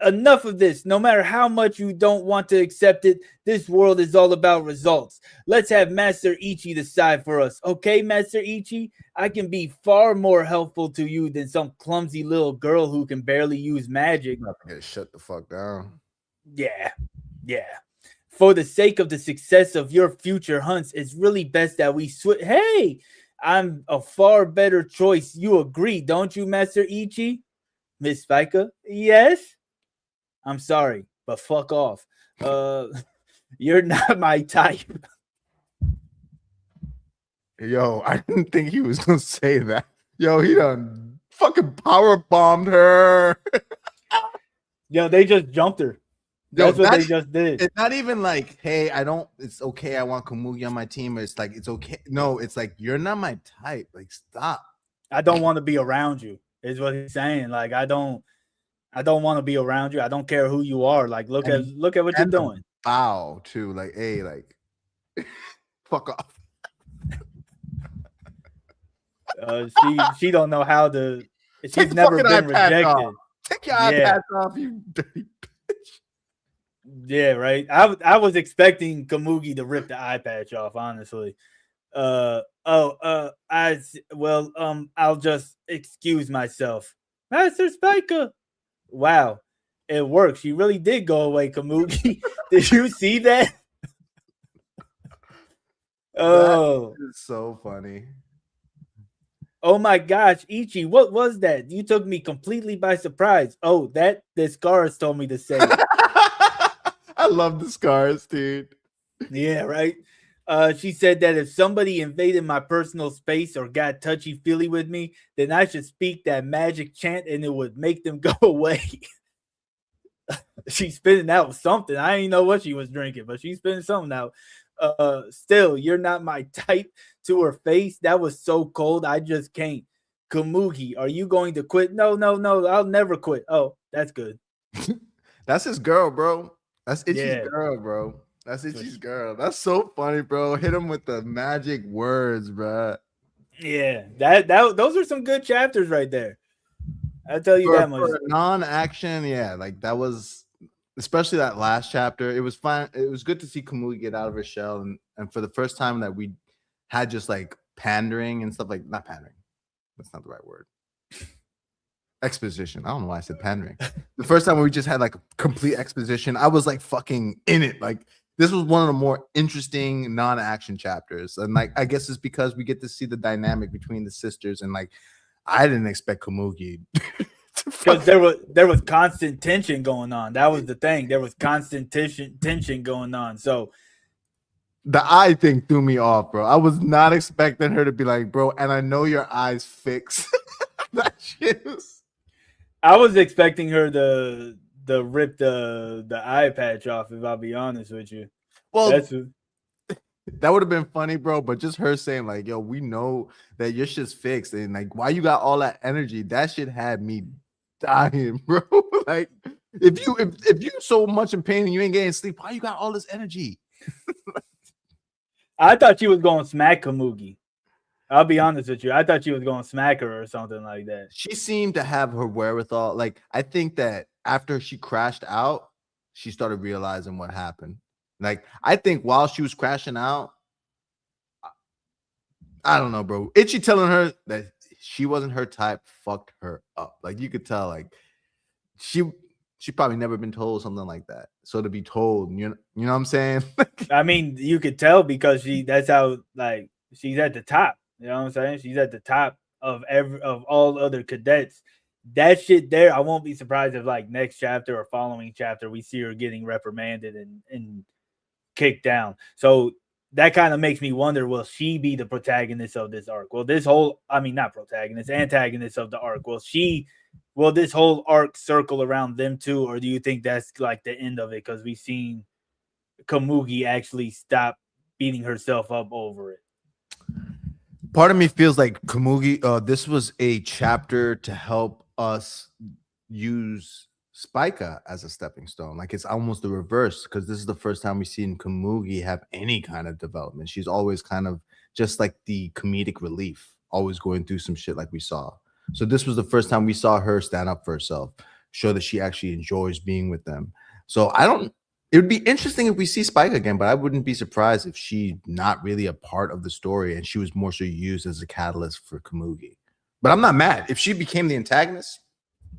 Enough of this. No matter how much you don't want to accept it, this world is all about results. Let's have Master Ichi decide for us. Okay, Master Ichi? I can be far more helpful to you than some clumsy little girl who can barely use magic. Shut the fuck down. Yeah. For the sake of the success of your future hunts, it's really best that we switch. Hey, I'm a far better choice. You agree, don't you, Master Ichi? Miss Spiker? Yes? I'm sorry, but fuck off. You're not my type. Yo, I didn't think he was gonna say that. Yo, he done fucking power bombed her. Yo, they just jumped her. That's what they just did. It's not even like, hey, it's okay. I want Kamugi on my team. It's like, it's okay. No, it's like, you're not my type. Like, stop. I don't want to be around you, is what he's saying. Like, I don't want to be around you. I don't care who you are. Like, look at what you're doing. Bow too. Like, hey, like, fuck off. She don't know how to. She's never been rejected. Take your iPads off, you dirty bitch. Yeah, right. I was expecting Kamugi to rip the eye patch off, honestly. I'll just excuse myself. Master Spiker. Wow. It worked. She really did go away, Kamugi. Did you see that? Oh, that is so funny. Oh my gosh, Ichi, what was that? You took me completely by surprise. Oh, that the scars told me to say. I love the scars, dude. Yeah, right. She said that if somebody invaded my personal space or got touchy-feely with me, then I should speak that magic chant and it would make them go away. She's spitting out something. I didn't know what she was drinking, but she's spitting something out. Still, you're not my type, to her face. That was so cold. I just can't. Kamugi, are you going to quit? No. I'll never quit. Oh, that's good. That's his girl, bro. That's Ichi's girl, bro. That's Ichi's girl. That's so funny, bro. Hit him with the magic words, bro. Yeah, those are some good chapters right there. I'll tell you that much. For non-action, yeah, like that was, especially that last chapter. It was fine. It was good to see Kamugi get out of her shell, and for the first time that we had just like pandering and stuff, like not pandering. That's not the right word. exposition. I don't know why I said pandering. The first time we just had like a complete exposition, I was like fucking in it. Like this was one of the more interesting non-action chapters, and like I guess it's because we get to see the dynamic between the sisters, and like I didn't expect Komugi Because there was constant tension going on. That was the thing. There was constant tension going on. So the eye thing threw me off, bro. I was not expecting her to be like, bro, and I know your eyes fixed. That shit is... I was expecting her to rip the eye patch off. If I'll be honest with you, Well, that's that would have been funny, bro. But just her saying like, "Yo, we know that your shit's fixed," and like, why you got all that energy? That shit had me dying, bro. Like, if you so much in pain and you ain't getting sleep, why you got all this energy? I thought she was going to smack Komugi. I'll be honest with you. I thought she was going to smack her or something like that. She seemed to have her wherewithal. Like, I think that after she crashed out, she started realizing what happened. Like, I think while she was crashing out, I don't know, bro. Ichi telling her that she wasn't her type fucked her up. Like, you could tell, like, she probably never been told something like that. So to be told, you know what I'm saying? I mean, you could tell because that's how, like, she's at the top. You know what I'm saying? She's at the top of all other cadets. That shit there, I won't be surprised if like next chapter or following chapter we see her getting reprimanded and kicked down. So that kind of makes me wonder, will she be the protagonist of this arc? Well, this whole, I mean, not protagonist, antagonist of the arc. Will this whole arc circle around them too, or do you think that's like the end of it? Because we've seen Komugi actually stop beating herself up over it. Part of me feels like Komugi, this was a chapter to help us use Spica as a stepping stone. Like it's almost the reverse, because this is the first time we've seen Komugi have any kind of development. She's always kind of just like the comedic relief, always going through some shit like we saw. So this was the first time we saw her stand up for herself, show that she actually enjoys being with them. So it would be interesting if we see Spike again, but I wouldn't be surprised if she's not really a part of the story and she was more so used as a catalyst for Komugi. But I'm not mad if she became the antagonist.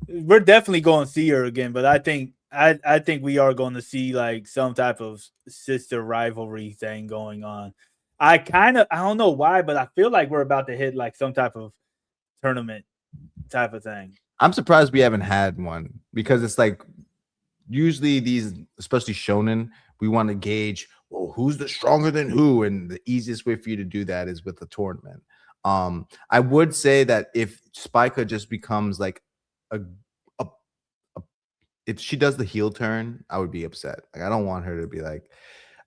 We're definitely going to see her again, but I think we are going to see like some type of sister rivalry thing going on. I don't know why, but I feel like we're about to hit like some type of tournament type of thing. I'm surprised we haven't had one, because it's like usually these, especially shonen, we want to gauge, well, who's the stronger than who, and the easiest way for you to do that is with a tournament. I would say that if Spica just becomes like if she does the heel turn, I would be upset. Like I don't want her to be like,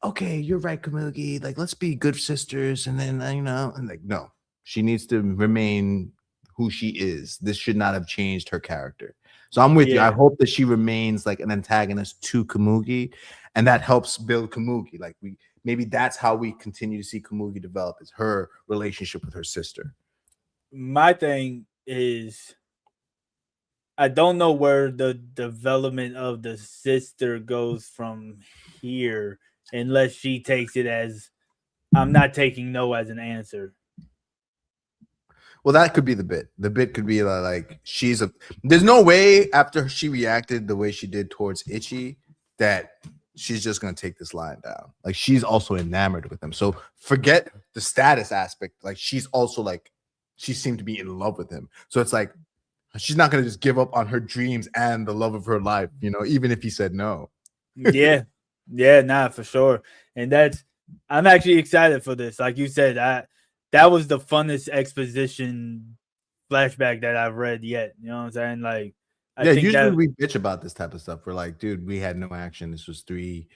okay, you're right, Komugi, like let's be good sisters, and then and like no, she needs to remain who she is. This should not have changed her character. So I'm with you. I hope that she remains like an antagonist to Komugi, and that helps build Komugi. Like maybe that's how we continue to see Komugi develop, is her relationship with her sister. My thing is, I don't know where the development of the sister goes from here, unless she takes it as, I'm not taking no as an answer. Well, that could be the bit. The bit could be like there's no way after she reacted the way she did towards Ichi that she's just going to take this line down. Like she's also enamored with him. So forget the status aspect. Like she's also like, she seemed to be in love with him. So it's like, she's not going to just give up on her dreams and the love of her life, even if he said no. Yeah, nah, for sure. And I'm actually excited for this. Like you said, that was the funnest exposition flashback that I've read yet. You know what I'm saying? Like, I think usually we bitch about this type of stuff. We're like, dude, we had no action. This was three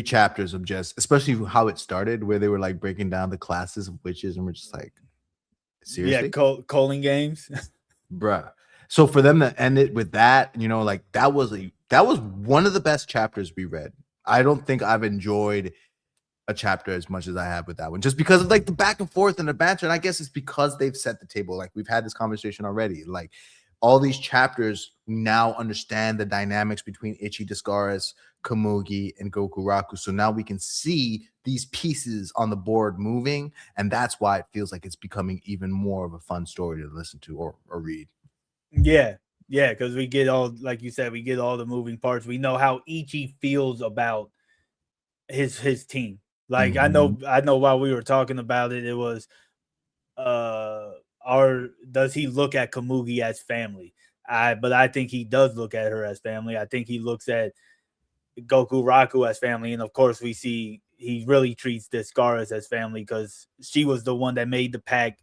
chapters of just, especially how it started, where they were like breaking down the classes of witches, and we're just like, seriously? Yeah, calling games. Bruh. So for them to end it with that, like that was one of the best chapters we read. I don't think I've enjoyed a chapter as much as I have with that one, just because of like the back and forth and the banter. And I guess it's because they've set the table. Like we've had this conversation already. Like all these chapters, we now understand the dynamics between Ichi Discaris, Komugi, and Gokuraku. So now we can see these pieces on the board moving, and that's why it feels like it's becoming even more of a fun story to listen to or read. Yeah, Yeah, because we get all, like you said, we get all the moving parts. We know how Ichi feels about his team. Like Mhm. I know while we were talking about it, it was our does he look at Komugi as family? But I think he does look at her as family. I think he looks at Goku Raku as family, and of course we see he really treats Discaris as family because she was the one that made the pack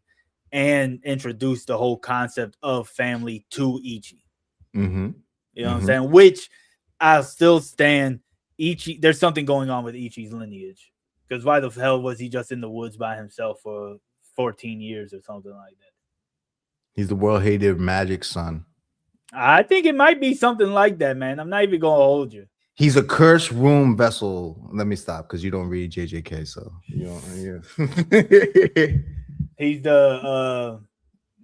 and introduced the whole concept of family to Ichi. Mhm. You know what I'm Mhm. saying? Which I'll still stand. Ichi, there's something going on with Ichi's lineage. Because why the hell was he just in the woods by himself for 14 years or something like that? He's the world hated magic son. I think it might be something like that, man. I'm not even gonna hold you. He's a cursed room vessel. Let me stop because you don't read JJK, so you don't. Yeah. He's the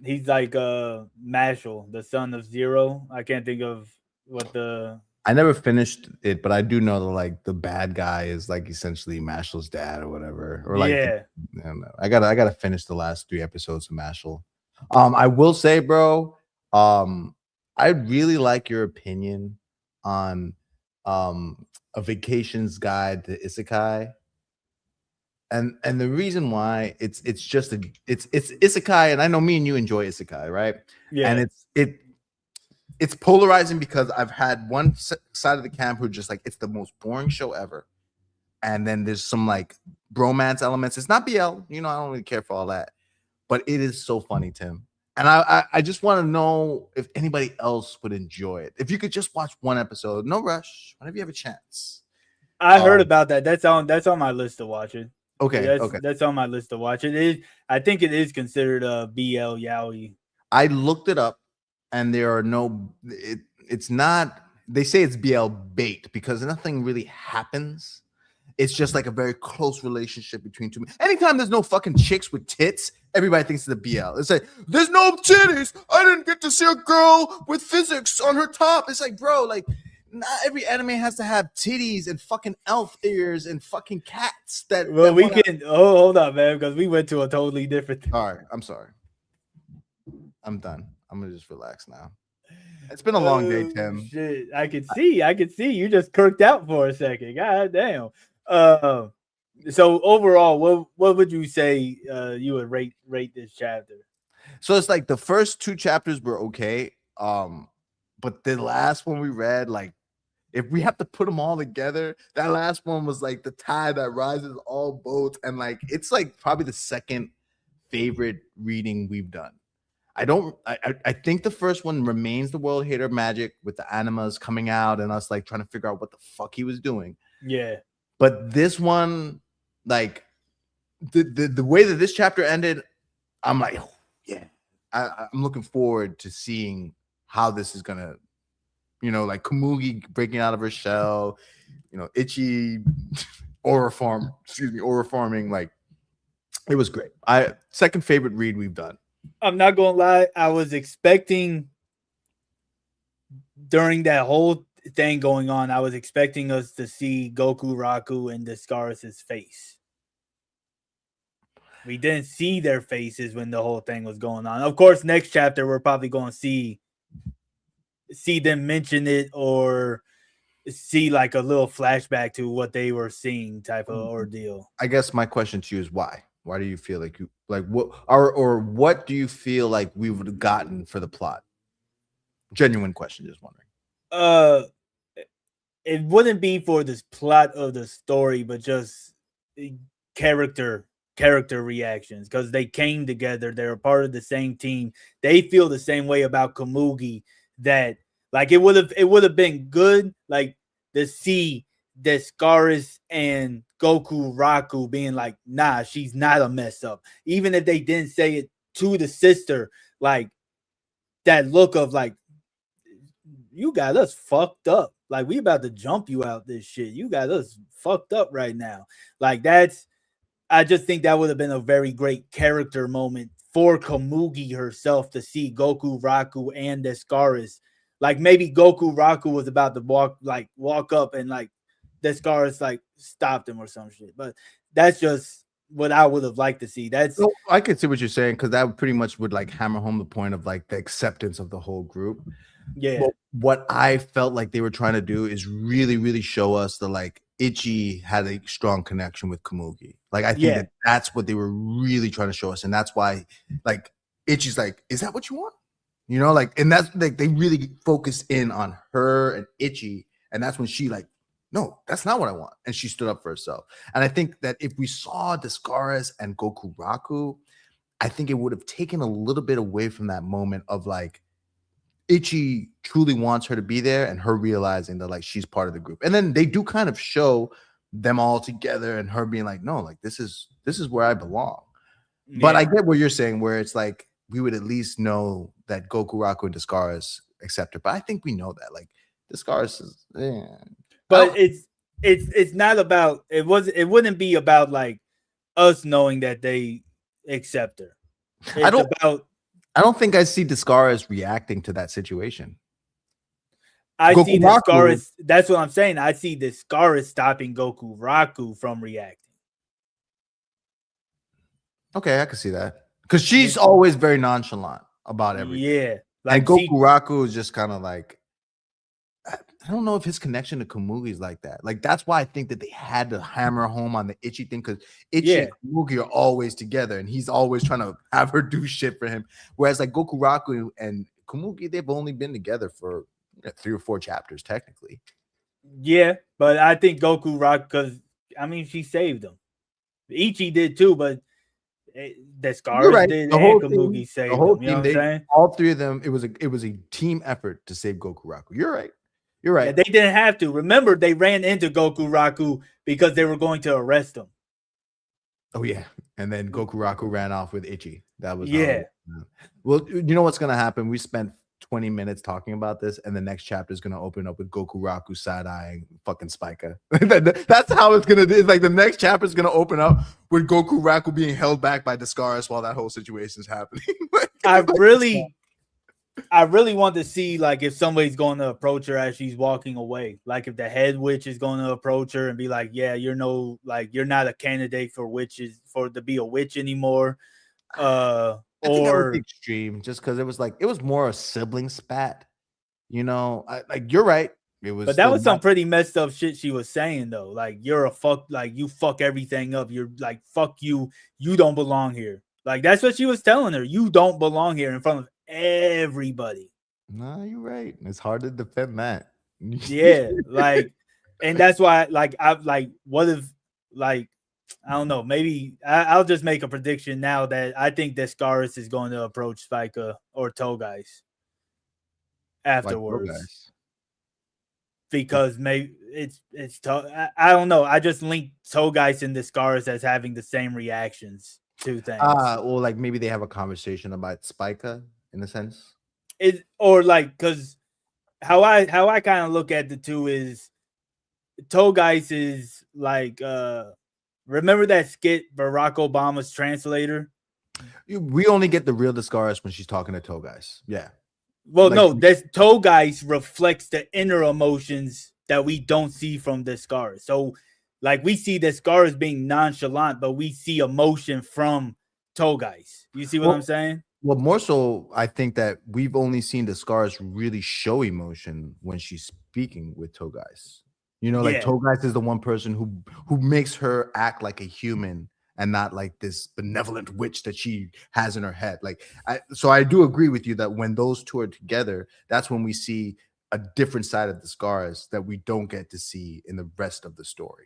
he's like Mashal, the son of Zero. I can't think of what the I never finished it, but I do know that like the bad guy is like essentially Mashl's dad or whatever, or like the, yeah. I don't know. I gotta finish the last 3 episodes of Mashal. I will say, bro, um, I really like your opinion on a vacation's guide to Isekai. And the reason why it's just it's Isekai, and I know me and you enjoy Isekai, right? And Yeah. it's polarizing because I've had one side of the camp who just like it's the most boring show ever, and then there's some like bromance elements. It's not BL, you know. I don't really care for all that, but it is so funny, Tim. And I just want to know if anybody else would enjoy it. If you could just watch one episode, no rush, whenever you have a chance. I heard Um, about that. That's on my list to watch it. okay, okay. That's on my list to watch it. It is, I think it is considered a BL yaoi. I looked it up, and there are no. It's not. They say it's BL bait because nothing really happens. It's just like a very close relationship between two. Anytime there's no fucking chicks with tits, everybody thinks it's a BL. It's like there's no titties. I didn't get to see a girl with physics on her top. It's like, bro, like not every anime has to have titties and fucking elf ears and fucking cats Well, that we want to. can. Oh, hold on, man, because we went to a totally different. All right, I'm sorry. I'm done. I'm gonna just relax now. It's been a long day, Oh Tim. shit! I could see. I could see. You just kirked out for a second. God damn. Uh, so overall, what would you say you would rate this chapter? So it's like the first 2 chapters were okay. But the last one we read, like if we have to put them all together, that last one was like the tide that rises all boats, and like it's like probably the second favorite reading we've done. I think the first one remains the world hater magic with the animas coming out and us like trying to figure out what the fuck he was doing. Yeah. But this one, like the way that this chapter ended, I'm like, oh, yeah, I'm looking forward to seeing how this is gonna, like Komugi breaking out of her shell, Ichi aura forming. Like it was great. Second favorite read we've done. I'm not gonna lie. I was expecting during that whole thing going on, I was expecting us to see Goku, Raku, and Discaris' face. We didn't see their faces when the whole thing was going on. Of course, next chapter we're probably going to see them mention it or see like a little flashback to what they were seeing type of ordeal. I guess my question to you is why? Why do you feel like you like what or what do you feel like we would have gotten for the plot? Genuine question, just wondering. Uh, it wouldn't be for this plot of the story, but just character character reactions because they came together. They're a part of the same team. They feel the same way about Komugi. That like it would have been good like to see Descaris and Goku Raku being like, nah, she's not a mess up. Even if they didn't say it to the sister, like that look of like you got us fucked up. Like we about to jump you out this shit. You got us fucked up right now. Like that's I just think that would have been a very great character moment for Komugi herself to see Goku, Raku, and Descaris. Like maybe Goku Raku was about to walk up and like Descaris like stopped him or some shit. But that's just what I would have liked to see. That's So I could see what you're saying because that pretty much would like hammer home the point of like the acceptance of the whole group. Yeah. Well, what I felt like they were trying to do is really, really show us the like Ichi had a strong connection with Kamugi. Like I think Yeah. that that's what they were really trying to show us, and that's why like Ichi's like, is that what you want? You know, like, and that's like they really focus in on her and Ichi, and that's when she like, no, that's not what I want, and she stood up for herself. And I think that if we saw Descaris and Goku Raku, I think it would have taken a little bit away from that moment of like Ichi truly wants her to be there and her realizing that like she's part of the group. And then they do kind of show them all together and her being like, no, like this is where I belong. But I get what you're saying, where it's like we would at least know that Goku, Raku, and Descaris accept her. But I think we know that. Like Descaris is but it's not about it wouldn't be about like us knowing that they accept her. It's about I don't think I see Descaris reacting to that situation. I Goku see Raku- Descaris. That's what I'm saying. I see Descaris stopping Goku Raku from reacting. Okay, I can see that. Because she's always very nonchalant about everything. Yeah. Like and Goku Raku is just kind of like, I don't know if his connection to Kamugi is like that. Like that's why I think that they had to hammer home on the Ichi thing, because Ichi and Kamugi are always together, and he's always trying to have her do shit for him. Whereas like Goku Raku and Kamugi, they've only been together for 3 or 4 chapters technically. Yeah, but I think Goku Raku, because I mean she saved him. Ichi did too, but Descaris did, and Kamugi saved him. You know what I'm saying? All 3 of them. It was a team effort to save Goku Raku. You're right. You're right. Yeah, they didn't have to. Remember, they ran into Goku Raku because they were going to arrest him. Oh yeah, and then Goku Raku ran off with Ichi. That was well, you know what's gonna happen? We spent 20 minutes talking about this, and the next chapter is gonna open up with Goku Raku side-eyeing fucking Spica. That's how it's gonna do. It's like the next chapter is gonna open up with Goku Raku being held back by Descaris while that whole situation is happening. I really want to see like if somebody's going to approach her as she's walking away. Like if the head witch is going to approach her and be like, "Yeah, you're not a candidate for witches to be a witch anymore." I think that was extreme, just because it was more a sibling spat. You know, you're right. It was, but that was some pretty messed up shit she was saying though. Like you're a fuck, like you fuck everything up. You're like fuck you. You don't belong here. Like that's what she was telling her. You don't belong here in front of everybody. No, you're right. It's hard to defend that. Yeah, like, and that's why, like, what if, like, I don't know, maybe I'll just make a prediction now that I think Descaris is going to approach Spica or Togais afterwards. Like because maybe it's I don't know. I just linked Togais and Descaris as having the same reactions to things. Well, like maybe they have a conversation about Spica in a sense. It or like because how I kind of look at the two is Togais is like remember that skit Barack Obama's translator? We only get the real Descaris when she's talking to Togais. Yeah. Well, like, no, this Togais reflects the inner emotions that we don't see from Descaris. So, like, we see Descaris being nonchalant, but we see emotion from Togais. You see what I'm saying? Well, more so, I think that we've only seen Descaris really show emotion when she's speaking with Togais. You know, like Togais is the one person who makes her act like a human and not like this benevolent witch that she has in her head. Like, so I do agree with you that when those two are together, that's when we see a different side of Descaris that we don't get to see in the rest of the story.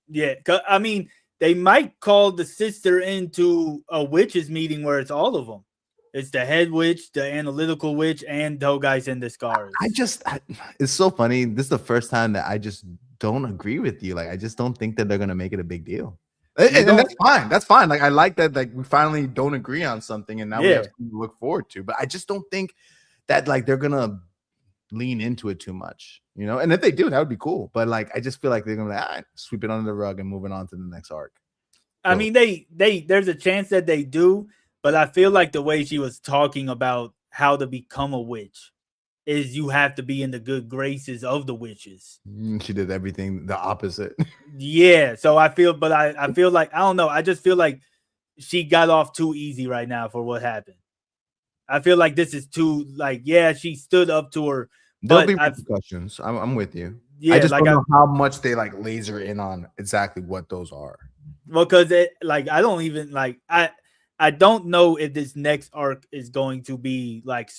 Yeah, I mean, they might call the sister into a witches meeting where it's all of them. It's the head witch, the analytical witch, and Togais and Descaris. It's so funny. This is the first time that I just don't agree with you. Like, I just don't think that they're gonna make it a big deal. And that's fine. That's fine. Like I like that. Like we finally don't agree on something, and now we have something to look forward to. But I just don't think that like they're gonna lean into it too much, you know. And if they do, that would be cool. But like I just feel like they're gonna be like, all right, sweep it under the rug and moving on to the next arc. I mean, they there's a chance that they do, but I feel like the way she was talking about how to become a witch is you have to be in the good graces of the witches. She did everything the opposite. Yeah, so I feel like I don't know. I just feel like she got off too easy right now for what happened. I feel like this is too like she stood up to her, There'll but be repercussions. I'm with you. I yeah, just like don't know how much they like laser in on exactly what those are. well, because it like I don't even like I don't know if this next arc is going to be like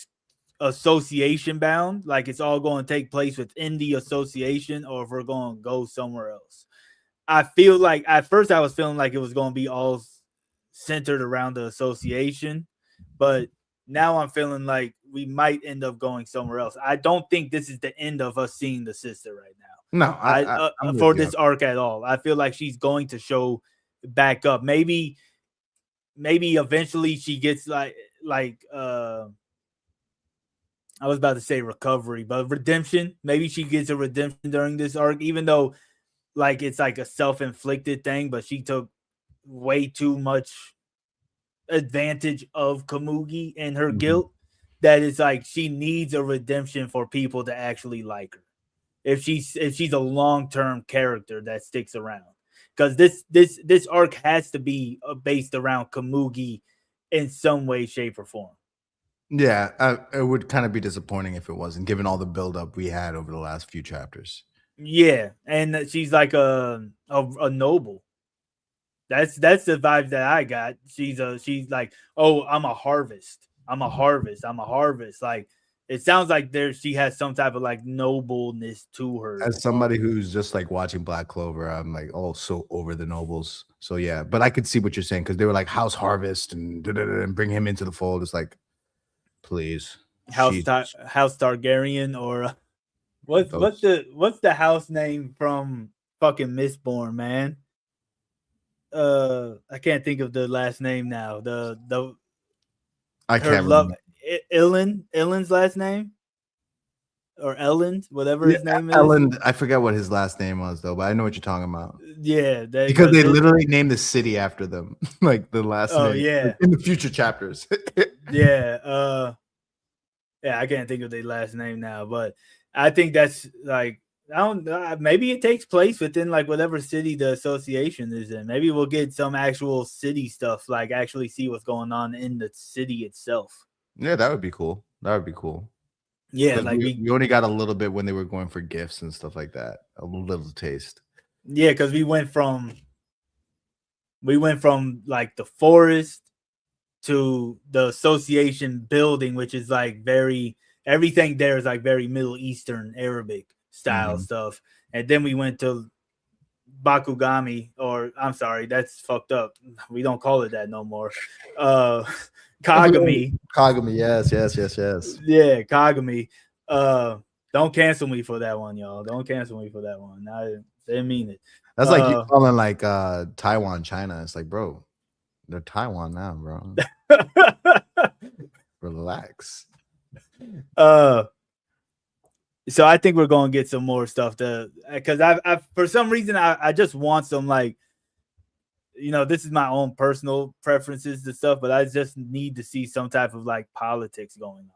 association bound, like it's all going to take place within the association, or if we're going to go somewhere else. I feel like at first I was feeling like it was going to be all centered around the association, but now I'm feeling like we might end up going somewhere else. I don't think this is the end of us seeing the sister right now. No, I'm with For you. this arc at all. I feel like she's going to show back up. Maybe eventually she gets like I was about to say recovery, but redemption. Maybe she gets a redemption during this arc, even though like it's like a self-inflicted thing, but she took way too much advantage of Kamugi and her guilt that it's like she needs a redemption for people to actually like her. If she's a long-term character that sticks around. Because this arc has to be based around Kamugi in some way, shape, or form. Yeah, it would kind of be disappointing if it wasn't, given all the buildup we had over the last few chapters. Yeah, and she's like a noble. That's the vibe that I got. She's like, oh, I'm a harvest. I'm a harvest. I'm a harvest. Like it sounds like she has some type of like nobleness to her. As somebody who's just like watching Black Clover, I'm like, oh, so over the nobles. So yeah, but I could see what you're saying because they were like House Harvest and bring him into the fold. It's like, please, House Targaryen or what's the house name from fucking Mistborn, man? I can't think of the last name now. I can't remember. Ellen's last name, or Ellen, whatever his name is. Ellen, I forget what his last name was though, but I know what you're talking about. Yeah, because they literally named the city after them, like the last name. Yeah, like in the future chapters. Yeah, I can't think of their last name now, but I think that's like I don't know. Maybe it takes place within like whatever city the association is in. Maybe we'll get some actual city stuff, like actually see what's going on in the city itself. Yeah, that would be cool. That would be cool. Yeah, like we only got a little bit when they were going for gifts and stuff like that. A little taste. Yeah, because we went from like the forest to the association building, which is like everything there is like very Middle Eastern Arabic style stuff. And then we went to Bakugami, or I'm sorry, that's fucked up. We don't call it that no more. Kagami. Kagami, yes. Yeah, Kagami. Don't cancel me for that one, y'all. Don't cancel me for that one. I didn't mean it. That's like you calling like Taiwan, China. It's like, bro, they're Taiwan now, bro. Relax. So I think we're gonna get some more stuff because I for some reason I just want some like, this is my own personal preferences to stuff, but I just need to see some type of like politics going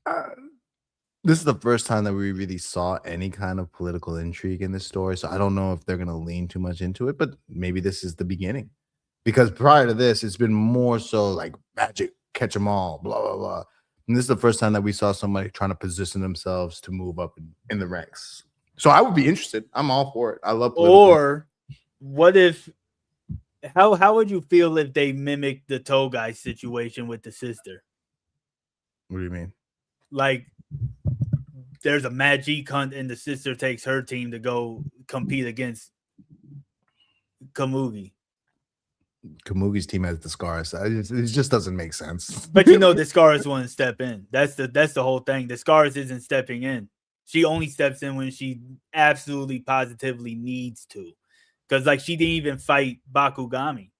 on. This is the first time that we really saw any kind of political intrigue in this story, so I don't know if they're gonna lean too much into it, but maybe this is the beginning. Because prior to this, it's been more so like magic, catch them all, blah, blah, blah. And this is the first time that we saw somebody trying to position themselves to move up in the ranks. So I would be interested. I'm all for it. I love political. Or what if, how would you feel if they mimicked the Togai situation with the sister? What do you mean? Like, there's a magic hunt and the sister takes her team to go compete against Kamugi. Kamugi's team has the scars. It just doesn't make sense. But the scars wouldn't step in. That's the whole thing. The scars isn't stepping in. She only steps in when she absolutely positively needs to. Because like she didn't even fight Bakugami.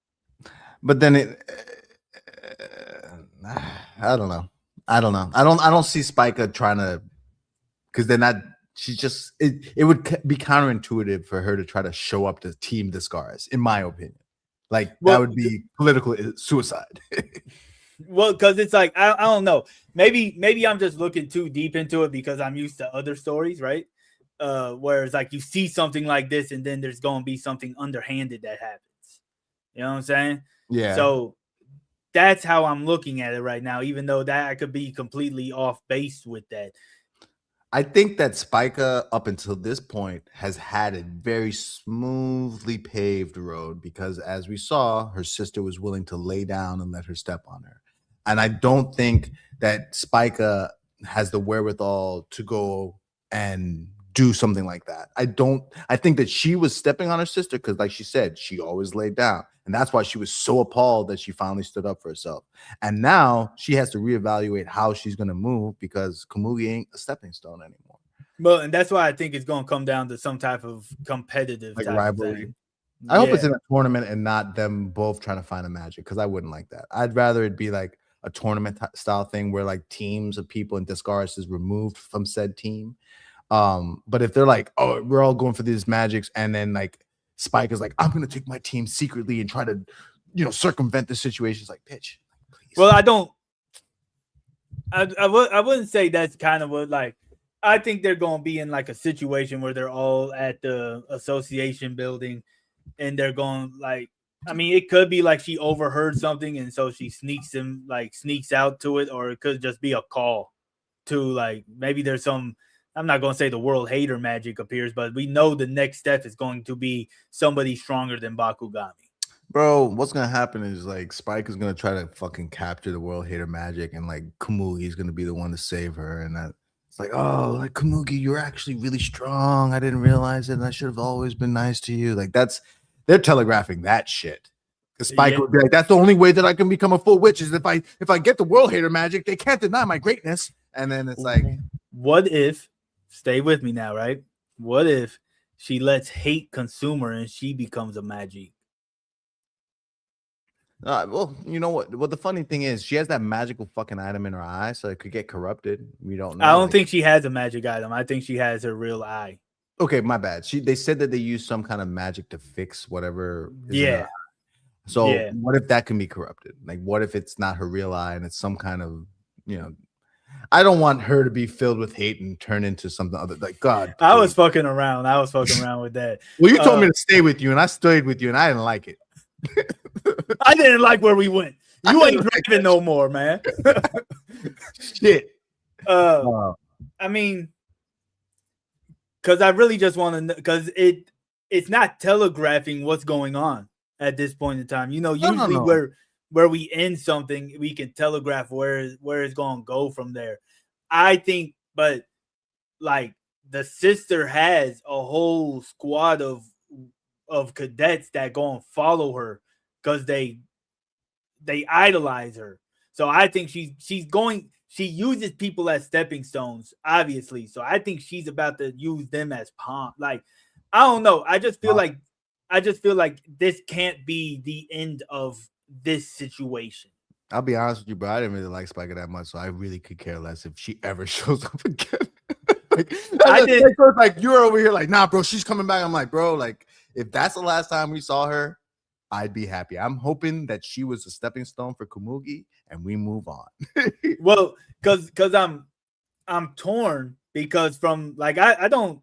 But then I don't know. I don't see Spica trying to, because then it would be counterintuitive for her to try to show up to team the scars, in my opinion. Like that would be political suicide. Well, because it's like I don't know. Maybe I'm just looking too deep into it because I'm used to other stories, right? Whereas like you see something like this, and then there's gonna be something underhanded that happens. You know what I'm saying? Yeah. So that's how I'm looking at it right now, even though that I could be completely off base with that. I think that Spica, up until this point, has had a very smoothly paved road because, as we saw, her sister was willing to lay down and let her step on her. And I don't think that Spica has the wherewithal to go and do something like that. I think that she was stepping on her sister because, like she said, she always laid down. And that's why she was so appalled that she finally stood up for herself. And now she has to reevaluate how she's going to move because Komugi ain't a stepping stone anymore. Well, and that's why I think it's going to come down to some type of competitive Like type rivalry. of thing. I hope it's in a tournament and not them both trying to find a magic because I wouldn't like that. I'd rather it be like a tournament style thing where like teams of people and Discaris is removed from said team. But if they're like, oh, we're all going for these magics, and then like Spike is like, I'm gonna take my team secretly and try to, circumvent the situation. It's like, bitch. Please. Well, I wouldn't say that's kind of what like. I think they're going to be in like a situation where they're all at the association building, and they're going like. I mean, it could be like she overheard something, and so she sneaks out to it, or it could just be a call to like maybe there's some. I'm not going to say the world hater magic appears, but we know the next step is going to be somebody stronger than Bakugami. Bro, what's gonna happen is like Spike is gonna try to fucking capture the world hater magic, and like Komugi is gonna be the one to save her, and that it's like, oh, like Komugi, you're actually really strong. I didn't realize it, and I should have always been nice to you. Like they're telegraphing that shit. Because Spike would be like, that's the only way that I can become a full witch is if I get the world hater magic, they can't deny my greatness. And then it's like, what if? Stay with me now, right? What if she lets hate consume her and she becomes a magic? Well, you know what? Well, the funny thing is, she has that magical fucking item in her eye, so it could get corrupted. We don't know. I don't think she has a magic item. I think she has her real eye. Okay, my bad. They said that they use some kind of magic to fix whatever. So what if that can be corrupted? Like, what if it's not her real eye and it's some kind of, I don't want her to be filled with hate and turn into something other. Like, God, I was fucking around. With that. Well, you told me to stay with you, and I stayed with you, and I didn't like it. I didn't like where we went. You ain't driving no more, man. Shit. I mean, because I really just want to know, because it's not telegraphing what's going on at this point in time. Usually where we end something, we can telegraph where it's going to go from there. I think, but like the sister has a whole squad of cadets that go and follow her because they idolize her. So I think she uses people as stepping stones, obviously. So I think she's about to use them as pawn. Like, I don't know. I just feel like this can't be the end of this situation. I'll be honest with you, bro. I didn't really like Spiker that much, so I really could care less if she ever shows up again. Like you're over here, like, nah, bro, she's coming back. I'm like, bro, like, if that's the last time we saw her, I'd be happy. I'm hoping that she was a stepping stone for Komugi and we move on. Well, because I'm torn because from like I don't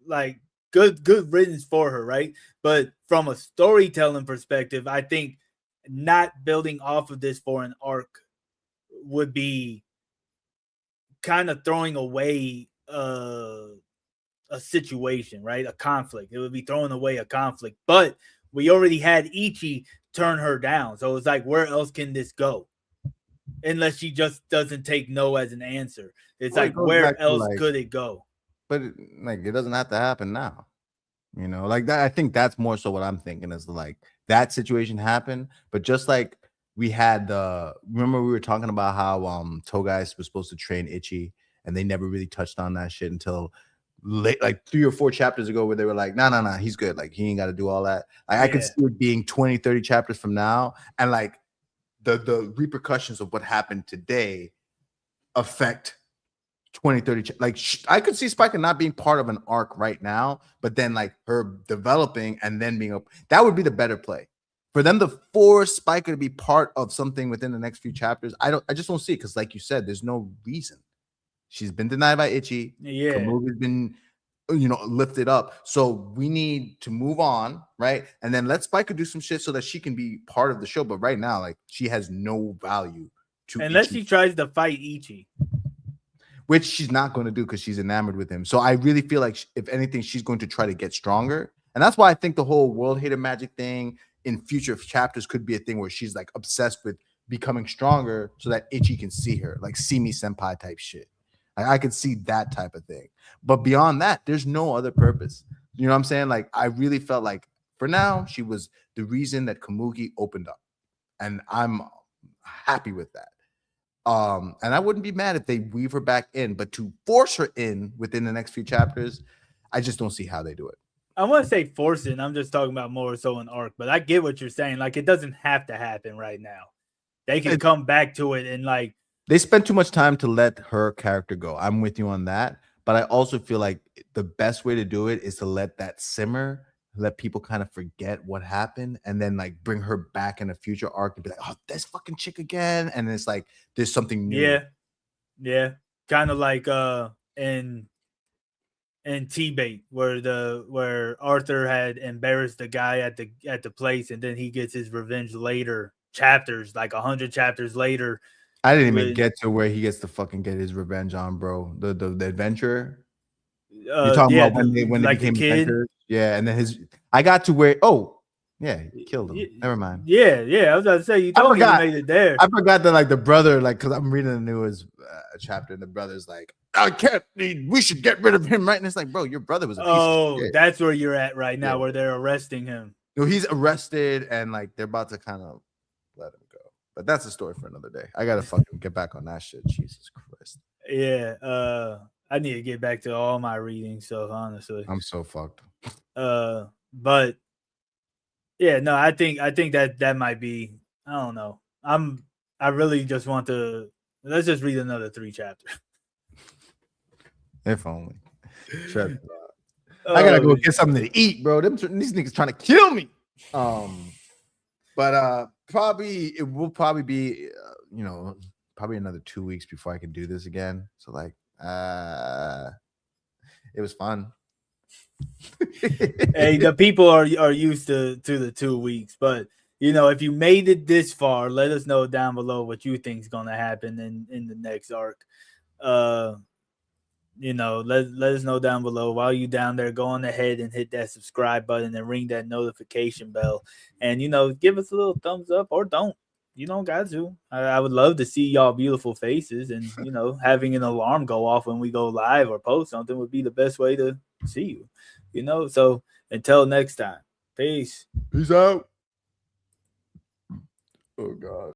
like good riddance for her, right? But from a storytelling perspective, I think not building off of this for an arc would be kind of throwing away a situation, right? A conflict. It would be throwing away a conflict. But we already had Ichi turn her down. So it's like, where else can this go? Unless she just doesn't take no as an answer. It's like, where else could it go? But like, it doesn't have to happen now. Like that. I think that's more so what I'm thinking is like that situation happened. But just like we had remember we were talking about how Togai was supposed to train Ichi and they never really touched on that shit until late, like 3 or 4 chapters ago, where they were like, no, he's good. Like, he ain't got to do all that. Like, I could see it being 20, 30 chapters from now. And like the repercussions of what happened today affect 20, 30. Like, I could see Spiker not being part of an arc right now, but then like her developing and then being that would be the better play. For them to force Spiker to be part of something within the next few chapters, I just don't see it because, like you said, there's no reason. She's been denied by Ichi. Yeah. Komugi's been lifted up. So we need to move on, right? And then let Spiker do some shit so that she can be part of the show. But right now, like, she has no value to Unless Ichi, she tries to fight Ichi. which she's not going to do because she's enamored with him. So I really feel like if anything, she's going to try to get stronger. And that's why I think the whole world hater magic thing in future chapters could be a thing where she's like obsessed with becoming stronger so that Ichi can see her, like see me senpai type shit. I could see that type of thing. But beyond that, there's no other purpose. You know what I'm saying? Like, I really felt like for now, she was the reason that Kamugi opened up. And I'm happy with that. And I wouldn't be mad if they weave her back in, but to force her in within the next few chapters, I just don't see how they do it. I want to say force it. I'm just talking about more so an arc, but I get what you're saying. Like, it doesn't have to happen right now. They can come back to it and like they spent too much time to let her character go. I'm with you on that, but I also feel like the best way to do it is to let that simmer, let people kind of forget what happened, and then like bring her back in a future arc and be like, oh, this fucking chick again, and it's like there's something new. Yeah, kind of like in T-Bait where Arthur had embarrassed the guy at the place, and then he gets his revenge later, chapters like 100 chapters later. I didn't even get to where he gets to fucking get his revenge on, bro. The adventure. You're talking about when they became adventurers? Yeah, and then I got to where he killed him. Never mind. Yeah. I was about to say, you told me you made it there. I forgot that like the brother, like, because I'm reading the newest chapter, and the brother's like, I can't. We should get rid of him, right? And it's like, bro, your brother was a piece of shit. That's where you're at right now, where they're arresting him. No, he's arrested, and like they're about to kind of let him go. But that's a story for another day. I gotta fucking get back on that shit. Jesus Christ. Yeah. I need to get back to all my reading stuff, honestly. I'm so fucked. But yeah, no, I think that might be. I don't know. I really just want to. Let's just read another 3 chapters. If only. Shut up. I gotta go get something to eat, bro. These niggas trying to kill me. But it will probably be probably another 2 weeks before I can do this again. So like it was fun. Hey, the people are used to the 2 weeks, but if you made it this far, let us know down below what you think is gonna happen in the next arc. Let us know down below. While you down there, go on ahead and hit that subscribe button and ring that notification bell, and give us a little thumbs up or don't. You don't got to. I would love to see y'all beautiful faces, and having an alarm go off when we go live or post something would be the best way to see you. So until next time, peace out. Oh God.